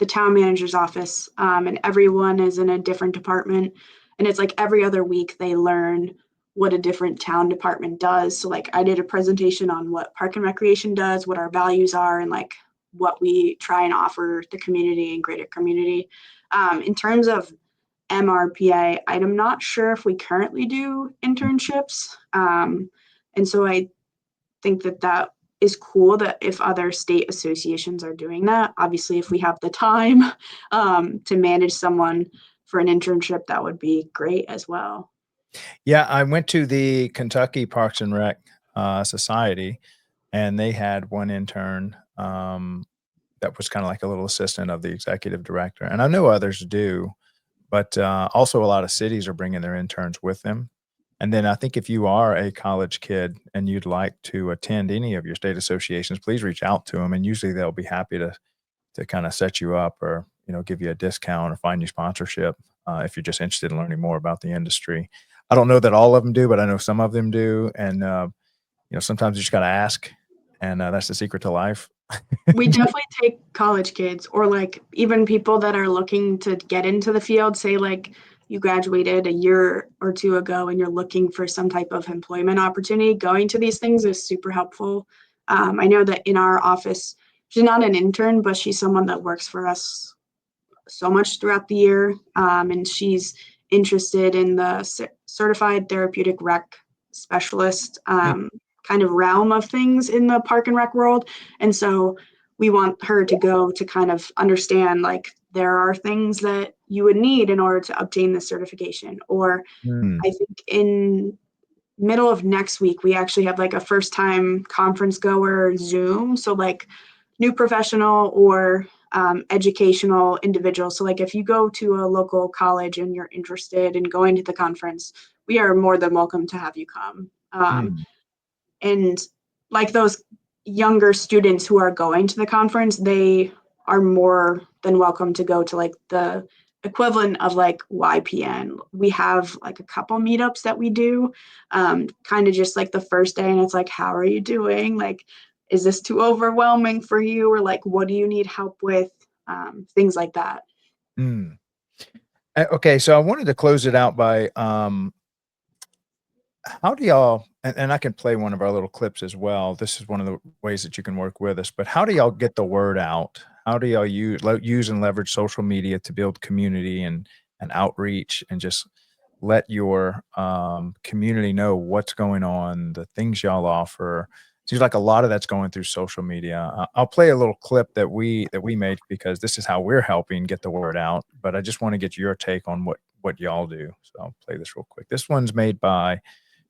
town manager's office, and everyone is in a different department. And it's like every other week they learn what a different town department does. So like I did a presentation on what park and recreation does, what our values are, and like what we try and offer the community and greater community. In terms of MRPA, I'm not sure if we currently do internships. And so I think that is cool that if other state associations are doing that. Obviously, if we have the time to manage someone for an internship, that would be great as well. Yeah, I went to the Kentucky Parks and Rec Society, and they had one intern that was kind of like a little assistant of the executive director. And I know others do, but also a lot of cities are bringing their interns with them. And then I think if you are a college kid and you'd like to attend any of your state associations, please reach out to them, and usually they'll be happy to to kind of set you up, or give you a discount or find you sponsorship if you're just interested in learning more about the industry. I don't know that all of them do, but I know some of them do. And sometimes you just got to ask, and that's the secret to life. We definitely take college kids, or like even people that are looking to get into the field. Say like you graduated a year or two ago and you're looking for some type of employment opportunity. Going to these things is super helpful. I know that in our office, she's not an intern, but she's someone that works for us so much throughout the year. And she's interested in the certified therapeutic rec specialist kind of realm of things in the park and rec world. And so we want her to go to kind of understand, like, there are things that you would need in order to obtain this certification. Or I think in middle of next week, we actually have like a first time conference goer Zoom. So like new professional or educational individuals. So like if you go to a local college and you're interested in going to the conference, we are more than welcome to have you come. And like those younger students who are going to the conference, they are more than welcome to go to like the equivalent of like YPN. We have like a couple meetups that we do, kind of just like the first day, and it's like, how are you doing? Like, is this too overwhelming for you? Or like, what do you need help with? Things like that. Okay, so I wanted to close it out by how do y'all, and I can play one of our little clips as well. This is one of the ways that you can work with us, but how do y'all get the word out? How do y'all use and leverage social media to build community and outreach, and just let your community know what's going on, the things y'all offer? Seems like a lot of that's going through social media. I'll play a little clip that we made, because this is how we're helping get the word out. But I just want to get your take on what y'all do. So I'll play this real quick. This one's made by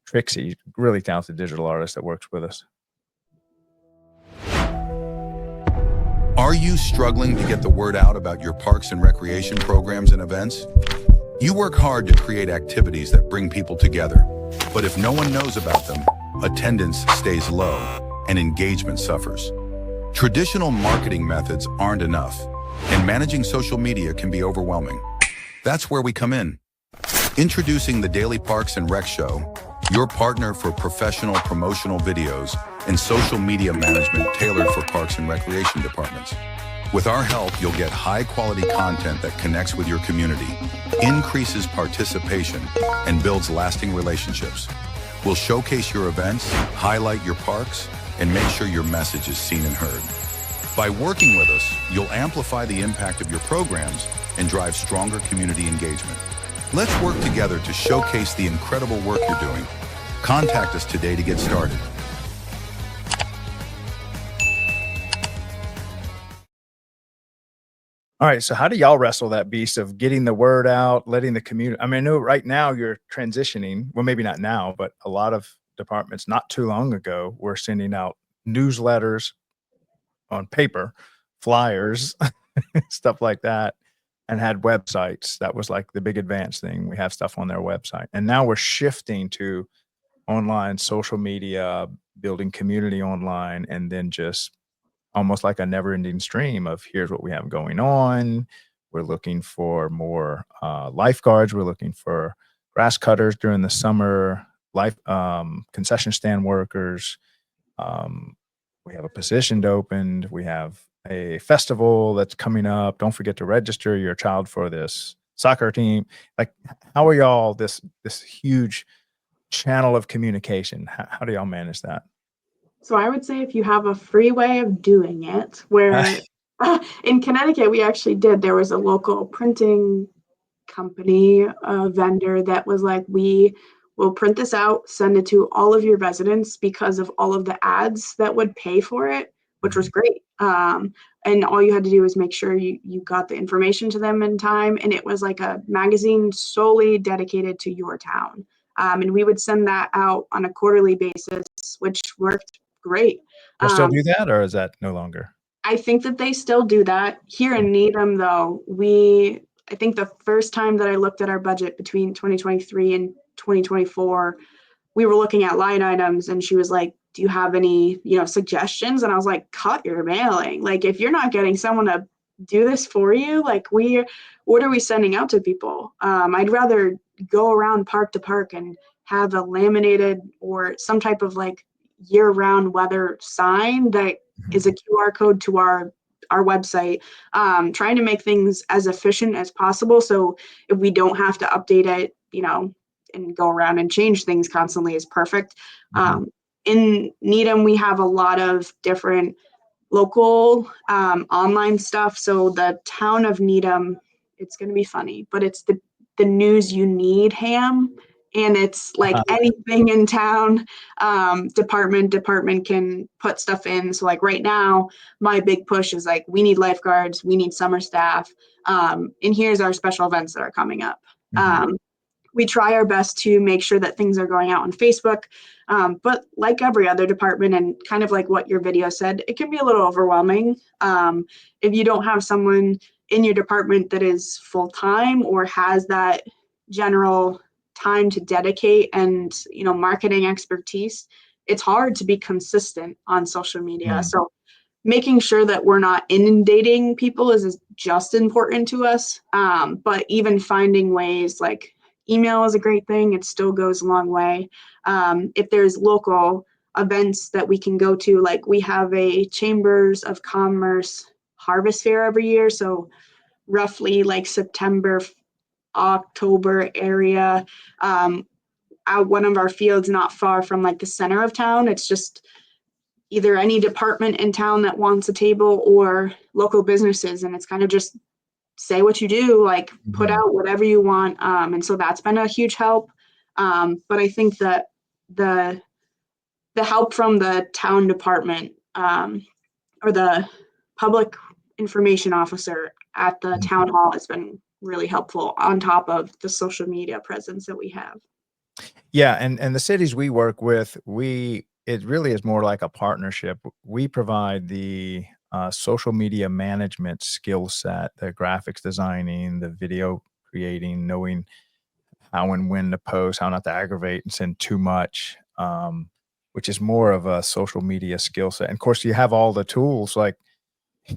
Trixie, really talented digital artist that works with us. Are you struggling to get the word out about your parks and recreation programs and events? You work hard to create activities that bring people together, but if no one knows about them, attendance stays low and engagement suffers. Traditional marketing methods aren't enough, and managing social media can be overwhelming. That's where we come in. Introducing the Daily Parks and Rec Show, your partner for professional promotional videos and social media management tailored for parks and recreation departments. With our help, you'll get high-quality content that connects with your community, increases participation, and builds lasting relationships. We'll showcase your events, highlight your parks, and make sure your message is seen and heard. By working with us, you'll amplify the impact of your programs and drive stronger community engagement. Let's work together to showcase the incredible work you're doing. Contact us today to get started. All right, so how do y'all wrestle that beast of getting the word out, letting the community? I mean, I know right now you're transitioning. Well, maybe not now, but a lot of departments not too long ago were sending out newsletters on paper, flyers, stuff like that, and had websites. That was like the big advanced thing. We have stuff on their website. And now we're shifting to online social media, building community online, and then just almost like a never-ending stream of here's what we have going on. We're looking for more lifeguards. We're looking for grass cutters during the summer, concession stand workers. We have a position opened. We have a festival that's coming up. Don't forget to register your child for this soccer team. Like, how are y'all this huge channel of communication? How do y'all manage that? So I would say if you have a free way of doing it, where in Connecticut, we actually did, there was a local printing company, vendor that was like, we will print this out, send it to all of your residents, because of all of the ads that would pay for it, which was great. And all you had to do was make sure you got the information to them in time. And it was like a magazine solely dedicated to your town. And we would send that out on a quarterly basis, which worked great. They still do that, or is that no longer? I think that they still do that. Here in Needham, though, I think the first time that I looked at our budget between 2023 and 2024, we were looking at line items, and she was like, do you have any, suggestions? And I was like, cut your mailing. Like, if you're not getting someone to do this for you? Like, what are we sending out to people? I'd rather go around park to park and have a laminated or some type of like year-round weather sign that is a QR code to our website, trying to make things as efficient as possible. So if we don't have to update it, and go around and change things constantly is perfect. In Needham, we have a lot of different local online stuff. So the town of Needham, it's going to be funny, but it's the news you need ham. And it's like anything in town, department can put stuff in. So like right now, my big push is like, we need lifeguards, we need summer staff. And here's our special events that are coming up. We try our best to make sure that things are going out on Facebook. But like every other department, and kind of like what your video said, it can be a little overwhelming. If you don't have someone in your department that is full-time or has that general time to dedicate and, marketing expertise, it's hard to be consistent on social media. So making sure that we're not inundating people is just important to us. But even finding ways, like email is a great thing. It still goes a long way. If there's local events that we can go to, like we have a Chambers of Commerce harvest fair every year. So roughly like September, October area, out one of our fields not far from like the center of town. It's just either any department in town that wants a table or local businesses. And it's kind of just say what you do, like put out whatever you want. And so that's been a huge help. But I think that the help from the town department or the public information officer at the town hall has been really helpful on top of the social media presence that we have. Yeah, and the cities we work with, it really is more like a partnership. We provide the social media management skill set, the graphics designing, the video creating, knowing how and when to post, how not to aggravate and send too much, which is more of a social media skill set. And of course, you have all the tools. Like,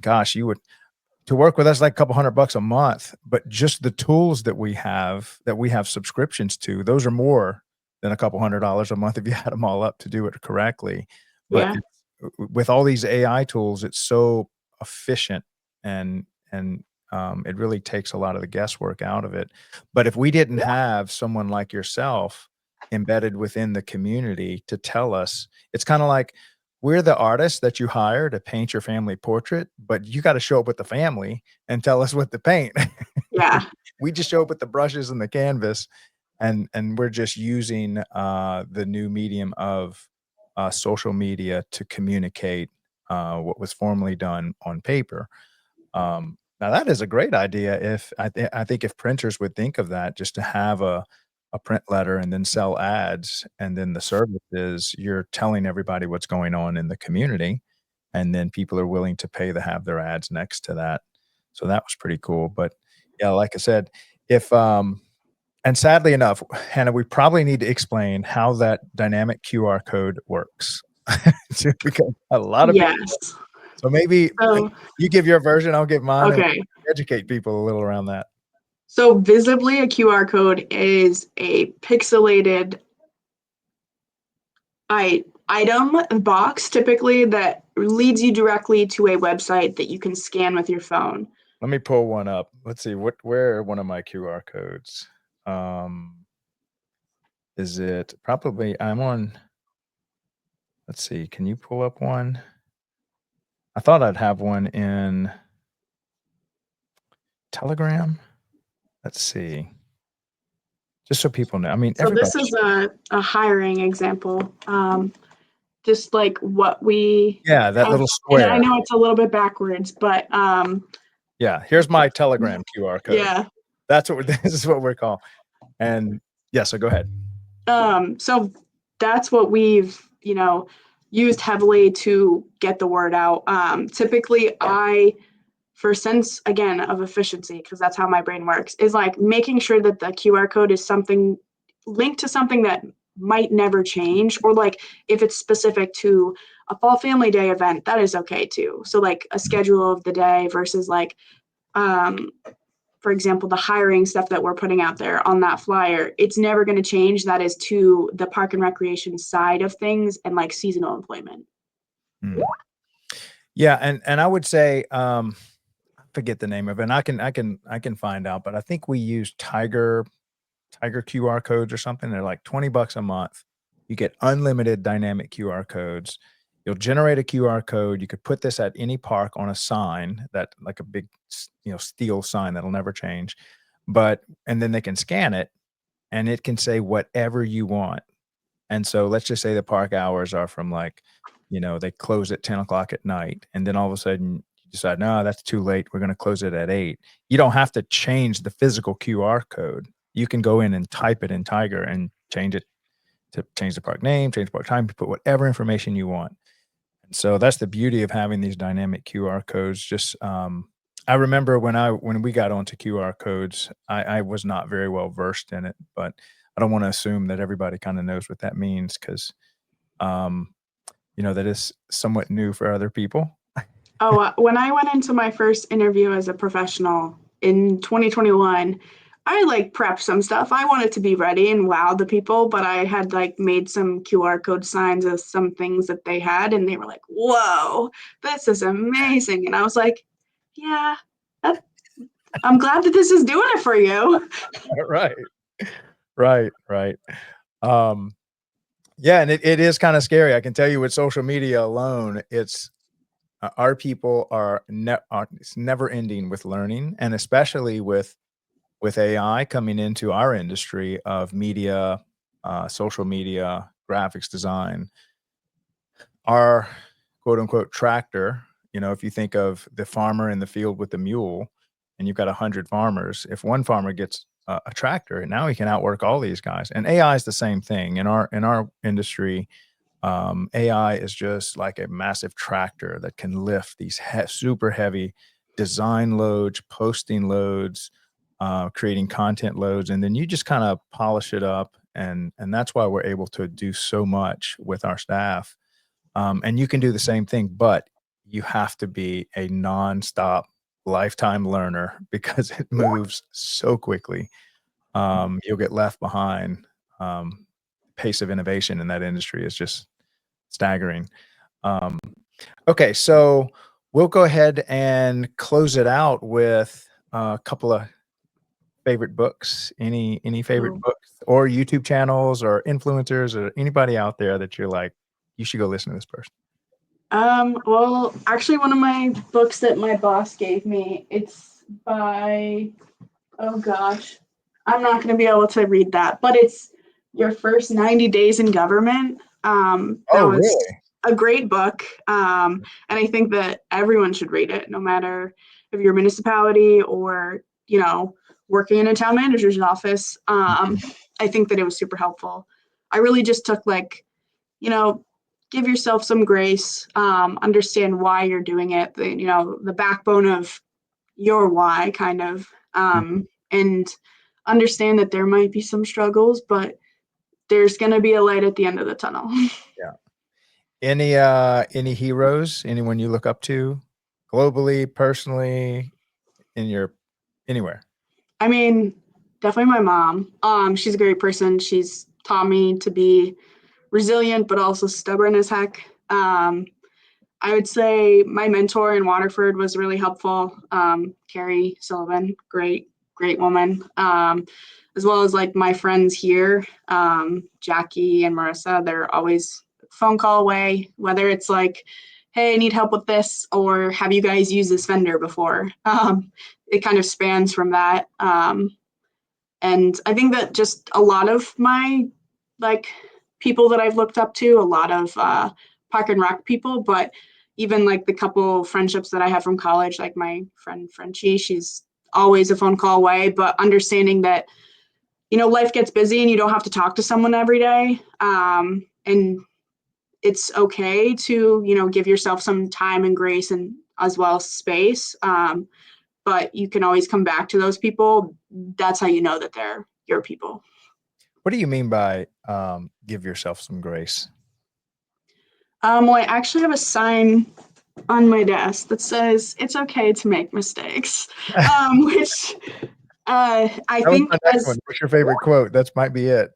gosh, to work with us like a couple $100 a month, but just the tools that we have subscriptions to, those are more than a couple $100 a month if you add them all up to do it correctly. But Yeah. with all these AI tools, it's so efficient and it really takes a lot of the guesswork out of it. But if we didn't have someone like yourself embedded within the community to tell us, it's kind of like we're the artist that you hire to paint your family portrait, but you got to show up with the family and tell us what to paint. Yeah. We just show up with the brushes and the canvas, and we're just using the new medium of social media to communicate what was formerly done on paper. Now that is a great idea. If I think if printers would think of that, just to have a print letter and then sell ads, and then the service is you're telling everybody what's going on in the community, and then people are willing to pay to have their ads next to that. So that was pretty cool. But yeah, like I said, if and sadly enough, Hannah, we probably need to explain how that dynamic QR code works because a lot of people. Yes. So maybe So, you give your version, I'll give mine, and okay. educate people a little around that. So visibly, a QR code is a pixelated item box, typically, that leads you directly to a website that you can scan with your phone. Let me pull one up. Let's see where are one of my QR codes. Is it probably I'm on? Let's see. Can you pull up one? I thought I'd have one in Telegram. Let's see. Just so people know. I mean, So everybody. this is a hiring example. Just like what we Yeah, that have. little And square. I know it's a little bit backwards, but Yeah, here's my Telegram QR code. yeah. That's what this is what we're calling. And yeah, so go ahead. So that's what we've, used heavily to get the word out. Typically for sense, again, of efficiency, because that's how my brain works, is like making sure that the QR code is something linked to something that might never change, or like if it's specific to a fall family day event, that is okay too. So like a schedule of the day versus like, for example, the hiring stuff that we're putting out there on that flyer, it's never going to change. That is to the park and recreation side of things and like seasonal employment. Mm. Yeah, and I would say, I forget the name of it, and I can find out, but I think we use Tiger QR codes or something. They're like $20 a month. You get unlimited dynamic QR codes. You'll generate a QR code. You could put this at any park on a sign, that like a big, steel sign that'll never change. And then they can scan it and it can say whatever you want. And so let's just say the park hours are from like, they close at 10 o'clock at night. And then all of a sudden you decide, no, that's too late. We're going to close it at 8. You don't have to change the physical QR code. You can go in and type it in Tiger and change it to change the park name, change the park time, put whatever information you want. And so that's the beauty of having these dynamic QR codes. Just, I remember when we got onto QR codes, I was not very well versed in it, but I don't want to assume that everybody kind of knows what that means, because, that is somewhat new for other people. Oh, when I went into my first interview as a professional in 2021, I like prepped some stuff. I wanted to be ready and wow the people, but I had like made some QR code signs of some things that they had, and they were like, "Whoa, this is amazing!" And I was like, "Yeah, I'm glad that this is doing it for you." Right. Right. Um, yeah, and it is kind of scary. I can tell you with social media alone, it's our people it's never ending with learning, and especially with AI coming into our industry of media, social media, graphics design. Our quote unquote tractor, if you think of the farmer in the field with the mule, and you've got 100 farmers, if one farmer gets a tractor, now he can outwork all these guys. And AI is the same thing in our industry. AI is just like a massive tractor that can lift these super heavy design loads, posting loads, creating content loads, and then you just kind of polish it up, and that's why we're able to do so much with our staff. And you can do the same thing, but you have to be a nonstop lifetime learner because it moves so quickly. You'll get left behind. Pace of innovation in that industry is just staggering. Um, okay, so we'll go ahead and close it out with a couple of favorite books. Any favorite Ooh. books or YouTube channels or influencers or anybody out there that you're like, you should go listen to this person? Well, actually, one of my books that my boss gave me, it's by, oh gosh, I'm not going to be able to read that, but it's Your First 90 Days in Government. That Oh, was really? a great book. And I think that everyone should read it, no matter if you're a municipality or, working in a town manager's office. I think that it was super helpful. I really just took like, give yourself some grace, understand why you're doing it, the backbone of your why kind of, and understand that there might be some struggles, but there's going to be a light at the end of the tunnel. Yeah. Any heroes? Anyone you look up to globally, personally, anywhere? I mean, definitely my mom. She's a great person. She's taught me to be resilient, but also stubborn as heck. I would say my mentor in Waterford was really helpful. Carrie Sullivan, great woman. As well as like my friends here, Jackie and Marissa, they're always phone call away, whether it's like, hey, I need help with this, or have you guys used this vendor before? It kind of spans from that. And I think that just a lot of my like people that I've looked up to, a lot of park and rec people, but even like the couple friendships that I have from college, like my friend Frenchie, she's always a phone call away, but understanding that, life gets busy and you don't have to talk to someone every day. And it's okay to, give yourself some time and grace and as well as space. But you can always come back to those people. That's how you know that they're your people. What do you mean by give yourself some grace? Well, I actually have a sign on my desk that says it's okay to make mistakes, which I That was think my next as one. What's your favorite quote? That might be it.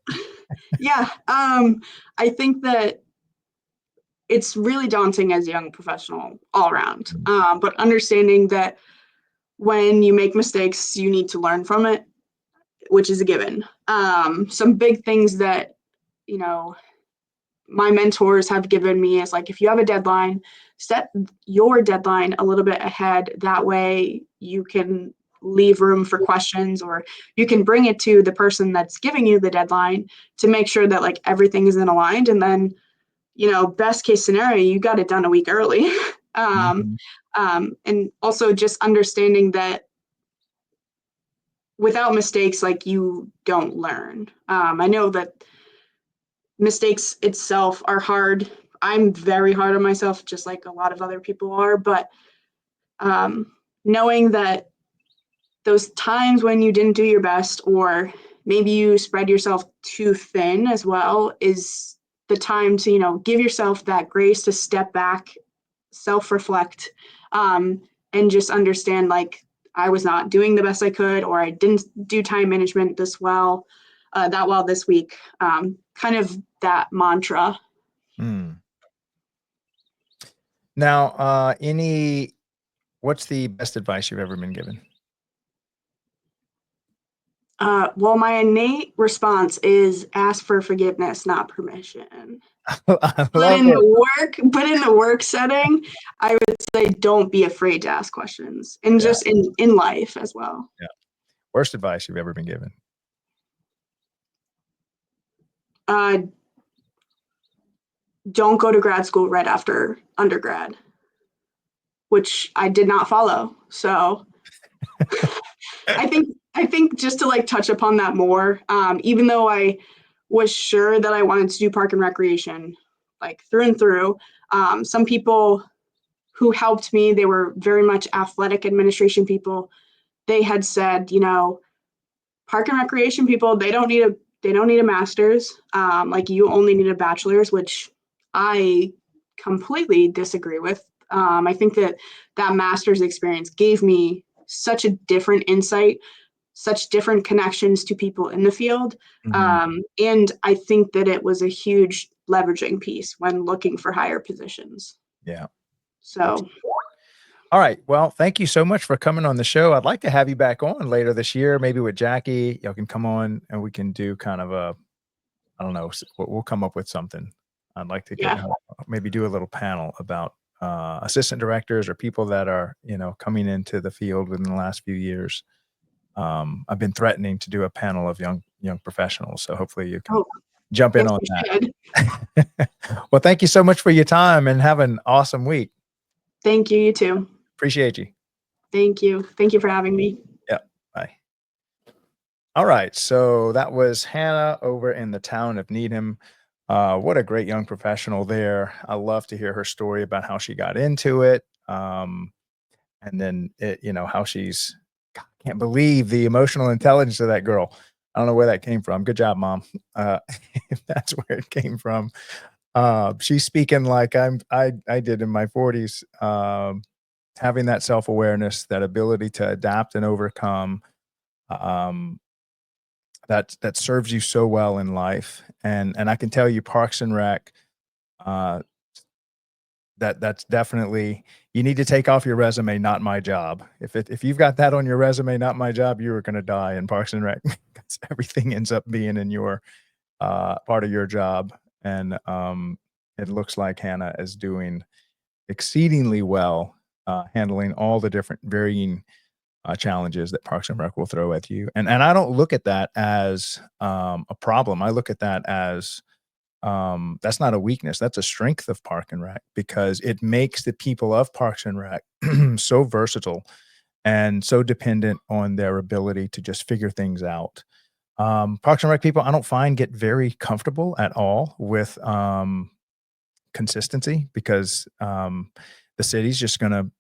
yeah, I think that it's really daunting as a young professional all around, but understanding that when you make mistakes, you need to learn from it, which is a given. Some big things that, you know, my mentors have given me is like, if you have a deadline, set your deadline a little bit ahead. That way you can leave room for questions, or you can bring it to the person that's giving you the deadline to make sure that like everything is in aligned. And then, you know, best case scenario, you got it done a week early. Mhm. And also just understanding that without mistakes, like you don't learn. I know that mistakes itself are hard. I'm very hard on myself, just like a lot of other people are. But knowing that those times when you didn't do your best, or maybe you spread yourself too thin as well, is the time to, you know, give yourself that grace to step back, self-reflect, and just understand like I was not doing the best I could, or I didn't do time management that well this week. Kind of that mantra. Mm. Now, what's the best advice you've ever been given? Well, my innate response is ask for forgiveness, not permission. I love it. But in the work setting, I would say don't be afraid to ask questions, and Yeah, just in life as well. yeah. Worst advice you've ever been given? Uh, don't go to grad school right after undergrad, which I did not follow. So I think just to like touch upon that more, even though I was sure that I wanted to do park and recreation, like through and through, some people who helped me, they were very much athletic administration people. They had said, you know, park and recreation people, they don't need a master's. Like you only need a bachelor's, which I completely disagree with. I think that master's experience gave me such a different insight, such different connections to people in the field. Mhm. And I think that it was a huge leveraging piece when looking for higher positions. Yeah. So All right. Well, thank you so much for coming on the show. I'd like to have you back on later this year, maybe with Jackie. Y'all can come on and we can do kind of I don't know, we'll come up with something. I'd like to get yeah, maybe do a little panel about assistant directors or people that are, coming into the field within the last few years. I've been threatening to do a panel of young professionals, so hopefully you can oh jump in yes, on we that. should. Well, thank you so much for your time and have an awesome week. Thank you. You too. Appreciate you. Thank you for having me. Yeah. Bye. All right. So that was Hannah over in the town of Needham. What a great young professional there. I love to hear her story about how she got into it. And then how she's God, I can't believe the emotional intelligence of that girl. I don't know where that came from. Good job, mom. If that's where it came from. She's speaking like I did in my 40s. Having that self-awareness, that ability to adapt and overcome, um, that serves you so well in life. And I can tell you, Parks and Rec, uh, that's definitely, you need to take off your resume, not my job. If you've got that on your resume, not my job, you are going to die in Parks and Rec because everything ends up being in your part of your job. And it looks like Hannah is doing exceedingly well, handling all the different varying challenges that Parks and Rec will throw at you. And I don't look at that as a problem. I look at that as that's not a weakness. That's a strength of Park and Rec because it makes the people of Parks and Rec so versatile and so dependent on their ability to just figure things out. Parks and Rec people, I don't find get very comfortable at all with consistency because the city's just going to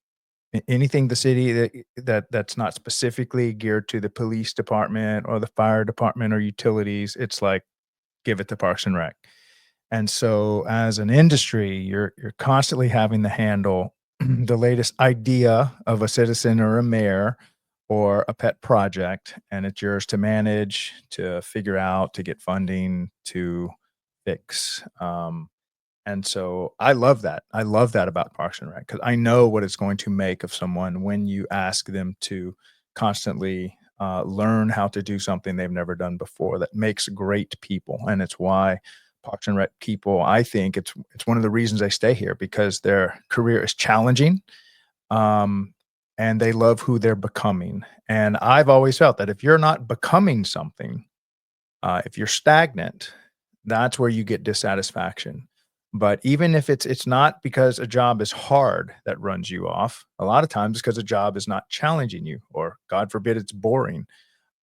anything the city that's not specifically geared to the police department or the fire department or utilities, it's like give it to Parks and Rec. And so as an industry, you're constantly having to handle the latest idea of a citizen or a mayor or a pet project, and it's yours to manage, to figure out, to get funding, to fix. And so I love that. I love that about Parks and Rec because I know what it's going to make of someone when you ask them to constantly learn how to do something they've never done before. That makes great people, and it's why Parks and Rec people. I think it's one of the reasons they stay here because their career is challenging, um, and they love who they're becoming. And I've always felt that if you're not becoming something, if you're stagnant, that's where you get dissatisfaction. But even if it's not because a job is hard that runs you off, a lot of times it's because a job is not challenging you, or God forbid it's boring.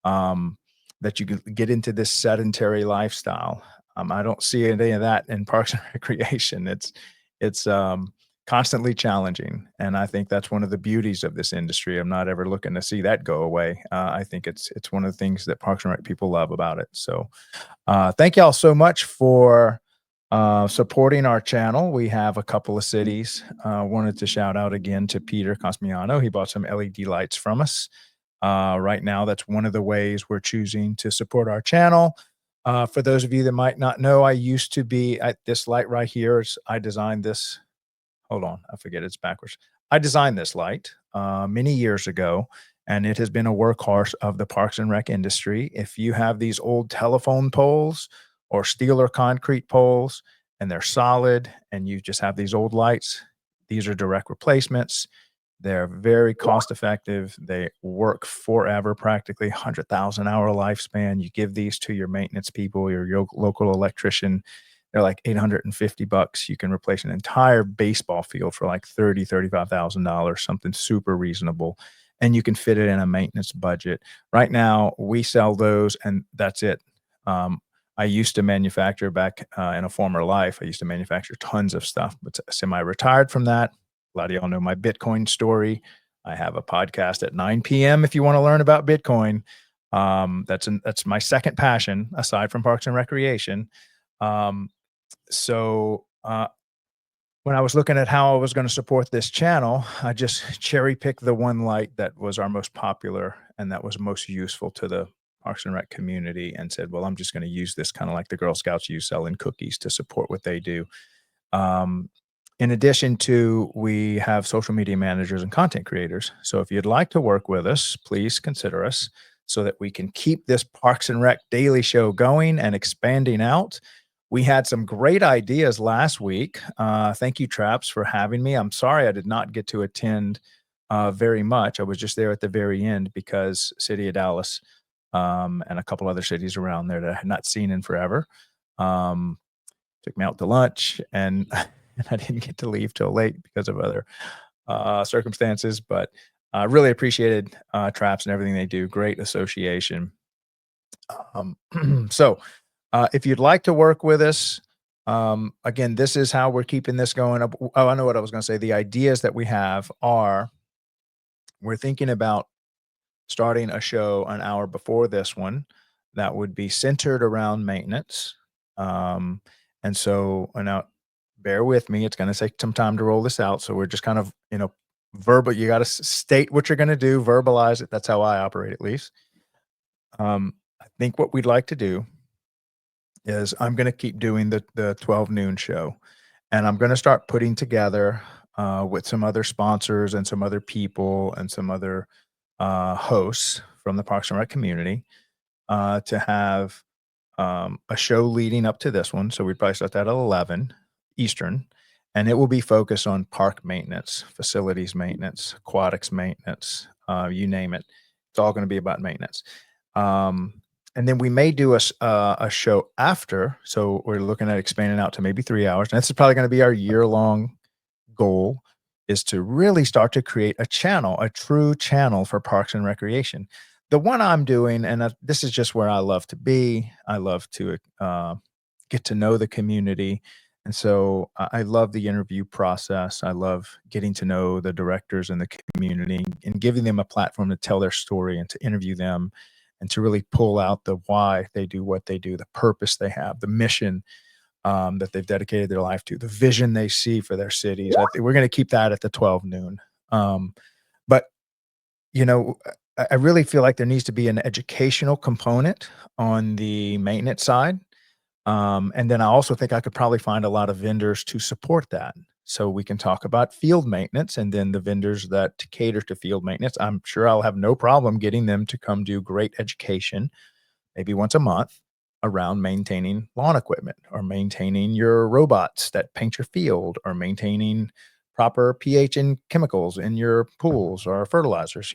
Um, that you get into this sedentary lifestyle. I don't see any of that in Parks and Recreation. It's constantly challenging, and I think that's one of the beauties of this industry. I'm not ever looking to see that go away. I think it's one of the things that Parks and Rec people love about it. So thank y'all so much for supporting our channel. We have a couple of cities. Wanted to shout out again to Peter Cosmiano. He bought some LED lights from us. Right now, that's one of the ways we're choosing to support our channel. For those of you that might not know, I used to be at this light right here. I designed this. Hold on, I forget it's backwards. I designed this light many years ago, and it has been a workhorse of the Parks and Rec industry. If you have these old telephone poles or steel or concrete poles, and they're solid, and you just have these old lights, these are direct replacements. They're very cost effective. They work forever, practically 100,000-hour lifespan. You give these to your maintenance people, your local electrician. They're like $850. You can replace an entire baseball field for like $35,000, something super reasonable. And you can fit it in a maintenance budget. Right now, we sell those, and that's it. I used to manufacture back in a former life. I used to manufacture tons of stuff, but semi-retired from that. A lot of y'all know my Bitcoin story. I have a podcast at 9 p.m. if you want to learn about Bitcoin. That's my second passion aside from Parks and Recreation. So when I was looking at how I was going to support this channel, I just cherry picked the one light that was our most popular and that was most useful to the Parks and Rec community, and said, well, I'm just going to use this kind of like the Girl Scouts use selling cookies to support what they do. In addition to, we have social media managers and content creators. So if you'd like to work with us, please consider us so that we can keep this Parks and Rec daily show going and expanding out. We had some great ideas last week. Thank you, Traps, for having me. I'm sorry I did not get to attend very much. I was just there at the very end because City of Dallas and a couple other cities around there that I had not seen in forever took me out to lunch, and and I didn't get to leave till late because of other circumstances. But I really appreciated Traps and everything they do. Great association. So if you'd like to work with us, again, this is how we're keeping this going up. Oh, I know what I was going to say. The ideas that we have are, we're thinking about starting a show an hour before this one that would be centered around maintenance. And so, now bear with me. It's going to take some time to roll this out. So we're just kind of, verbal. You got to state what you're going to do, verbalize it. That's how I operate, at least. I think what we'd like to do is I'm going to keep doing the 12 noon show, and I'm going to start putting together with some other sponsors and some other people and some other hosts from the Parks and Rec community to have a show leading up to this one. So we'd probably start that at 11 Eastern, and it will be focused on park maintenance, facilities maintenance, aquatics maintenance, you name it. It's all going to be about maintenance. And then we may do a show after. So we're looking at expanding out to maybe 3 hours. And this is probably going to be our year-long goal, is to really start to create a channel, a true channel for Parks and Recreation. The one I'm doing, and this is just where I love to be. I love to get to know the community. And so I love the interview process. I love getting to know the directors in the community and giving them a platform to tell their story and to interview them and to really pull out the why they do what they do, the purpose they have, the mission that they've dedicated their life to, the vision they see for their cities. I think we're going to keep that at the 12 noon. But you know, I really feel like there needs to be an educational component on the maintenance side. And then I also think I could probably find a lot of vendors to support that. So we can talk about field maintenance and then the vendors that cater to field maintenance. I'm sure I'll have no problem getting them to come do great education, maybe once a month, around maintaining lawn equipment or maintaining your robots that paint your field or maintaining proper pH and chemicals in your pools or fertilizers.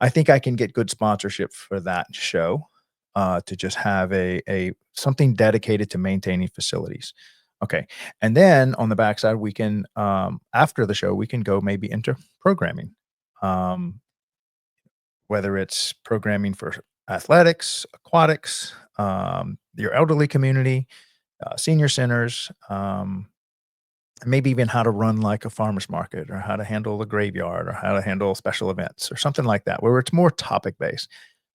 I think I can get good sponsorship for that show, to just have a something dedicated to maintaining facilities. Okay. And then on the backside, we can, after the show, we can go maybe into programming. Um, whether it's programming for athletics, aquatics, your elderly community, senior centers, maybe even how to run like a farmer's market or how to handle a graveyard or how to handle special events or something like that, where it's more topic based.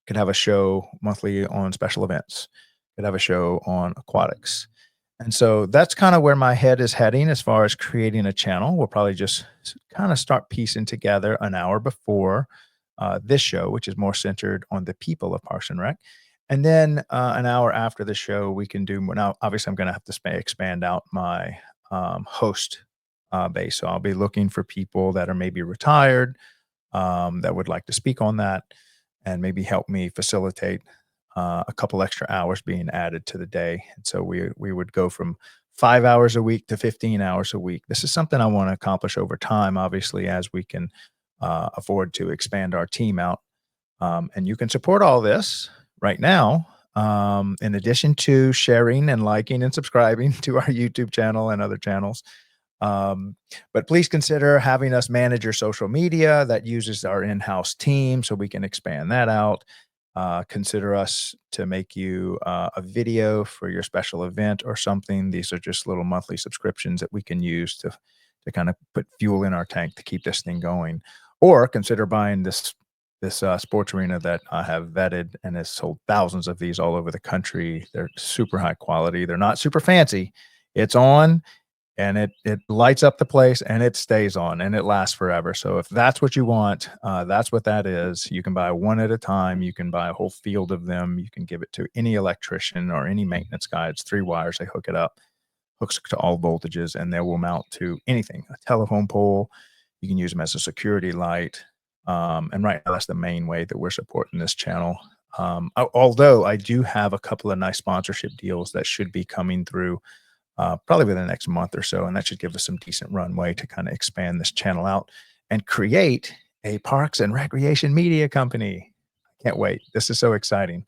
Could have a show monthly on special events, could have a show on aquatics. And so that's kind of where my head is heading as far as creating a channel. We'll probably just kind of start piecing together an hour before this show, which is more centered on the people of Parks and Rec. And then an hour after the show, we can do more. Now, obviously, I'm going to have to expand out my host base. So I'll be looking for people that are maybe retired, that would like to speak on that and maybe help me facilitate a couple extra hours being added to the day. And so we would go from 5 hours a week to 15 hours a week. This is something I want to accomplish over time, obviously, as we can afford to expand our team out. And you can support all this right now, in addition to sharing and liking and subscribing to our YouTube channel and other channels. But please consider having us manage your social media that uses our in-house team so we can expand that out. Consider us to make you a video for your special event or something. These are just little monthly subscriptions that we can use to kind of put fuel in our tank to keep this thing going. Or consider buying this sports arena that I have vetted and has sold thousands of these all over the country. They're super high quality. They're not super fancy. It's on and it lights up the place and it stays on and it lasts forever. So if that's what you want, that's what that is. You can buy one at a time. You can buy a whole field of them. You can give it to any electrician or any maintenance guy. It's 3 wires. They hook it up, hooks to all voltages, and they will mount to anything, a telephone pole. You can use them as a security light. And right now, that's the main way that we're supporting this channel. Although I do have a couple of nice sponsorship deals that should be coming through probably within the next month or so. And that should give us some decent runway to kind of expand this channel out and create a parks and recreation media company. I can't wait. This is so exciting.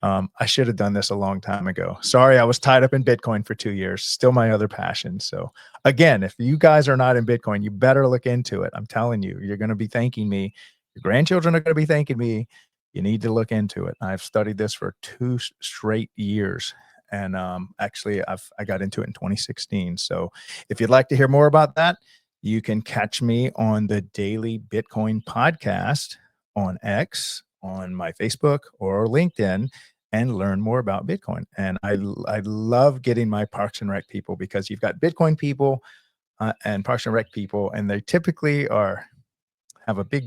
I should have done this a long time ago. Sorry, I was tied up in Bitcoin for 2 years, still my other passion. So again, if you guys are not in Bitcoin, you better look into it. I'm telling you, you're going to be thanking me. Your grandchildren are going to be thanking me. You need to look into it. I've studied this for 2 straight years. And actually, I got into it in 2016. So if you'd like to hear more about that, you can catch me on the Daily Bitcoin Podcast on X, on my Facebook or LinkedIn, and learn more about Bitcoin. And I love getting my Parks and Rec people, because you've got Bitcoin people and Parks and Rec people, and they typically have a big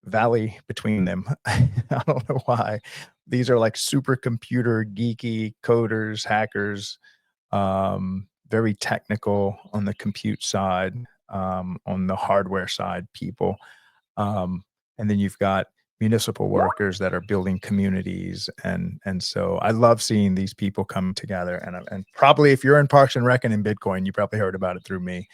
valley between them. I don't know why. These are like super computer geeky coders, hackers, very technical on the compute side, on the hardware side, people. And then you've got municipal workers that are building communities. And so I love seeing these people come together. And probably if you're in Parks and Rec and in Bitcoin, you probably heard about it through me.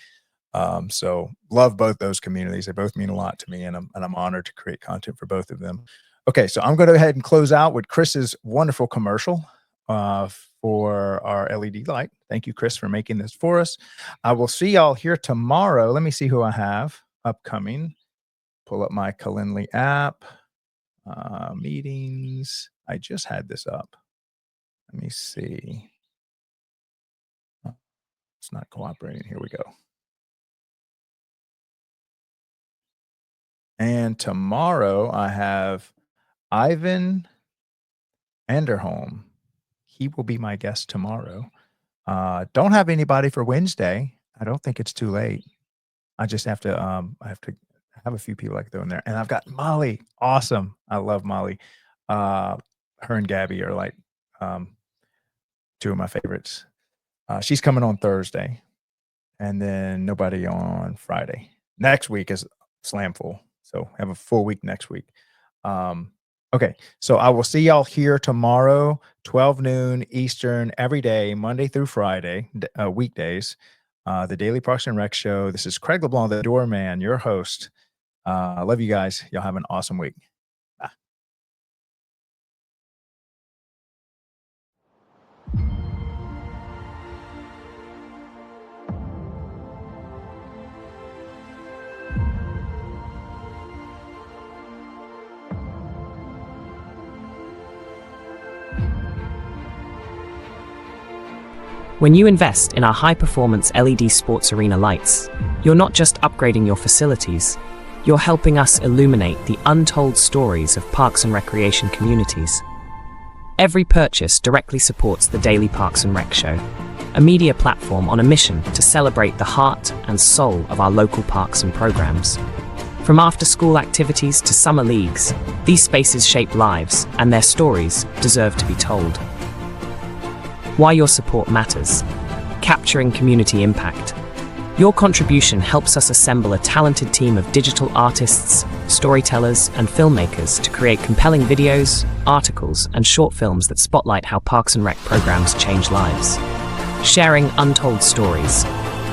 So love both those communities. They both mean a lot to me, and I'm honored to create content for both of them. Okay, so I'm going to go ahead and close out with Chris's wonderful commercial for our LED light. Thank you, Chris, for making this for us. I will see y'all here tomorrow. Let me see who I have upcoming. Pull up my Calendly app, meetings. I just had this up. Let me see. Oh, it's not cooperating. Here we go. And tomorrow I have Ivan Anderholm. He will be my guest tomorrow. Don't have anybody for Wednesday. I don't think it's too late. I just have to I have a few people I can throw in there. And I've got Molly. Awesome. I love Molly. Her and Gabby are like two of my favorites. She's coming on Thursday, and then nobody on Friday. Next week is slam full, so have a full week next week. Okay, so I will see y'all here tomorrow, 12 noon Eastern, every day, Monday through Friday, weekdays. The Daily Parks and Rec Show. This is Craig LeBlanc, the doorman, your host. I love you guys. Y'all have an awesome week. Bye. When you invest in our high-performance LED sports arena lights, you're not just upgrading your facilities, you're helping us illuminate the untold stories of parks and recreation communities. Every purchase directly supports the Daily Parks and Rec Show, a media platform on a mission to celebrate the heart and soul of our local parks and programs. From after-school activities to summer leagues, these spaces shape lives, and their stories deserve to be told. Why your support matters. Capturing community impact. Your contribution helps us assemble a talented team of digital artists, storytellers, and filmmakers to create compelling videos, articles, and short films that spotlight how Parks and Rec programs change lives. Sharing untold stories.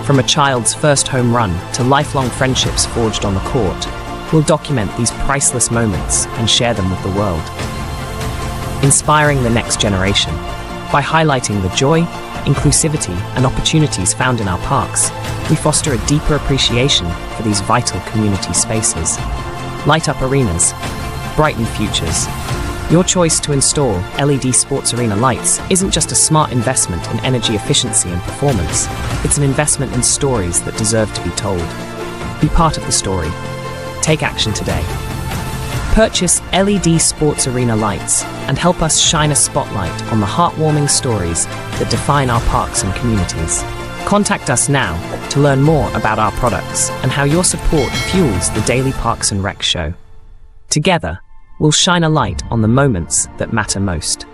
From a child's first home run to lifelong friendships forged on the court, we'll document these priceless moments and share them with the world. Inspiring the next generation. By highlighting the joy, inclusivity, and opportunities found in our parks, we foster a deeper appreciation for these vital community spaces. Light up arenas, brighten futures. Your choice to install LED sports arena lights isn't just a smart investment in energy efficiency and performance, it's an investment in stories that deserve to be told. Be part of the story. Take action today. Purchase LED sports arena lights and help us shine a spotlight on the heartwarming stories that define our parks and communities. Contact us now to learn more about our products and how your support fuels the Daily Parks and Rec Show. Together, we'll shine a light on the moments that matter most.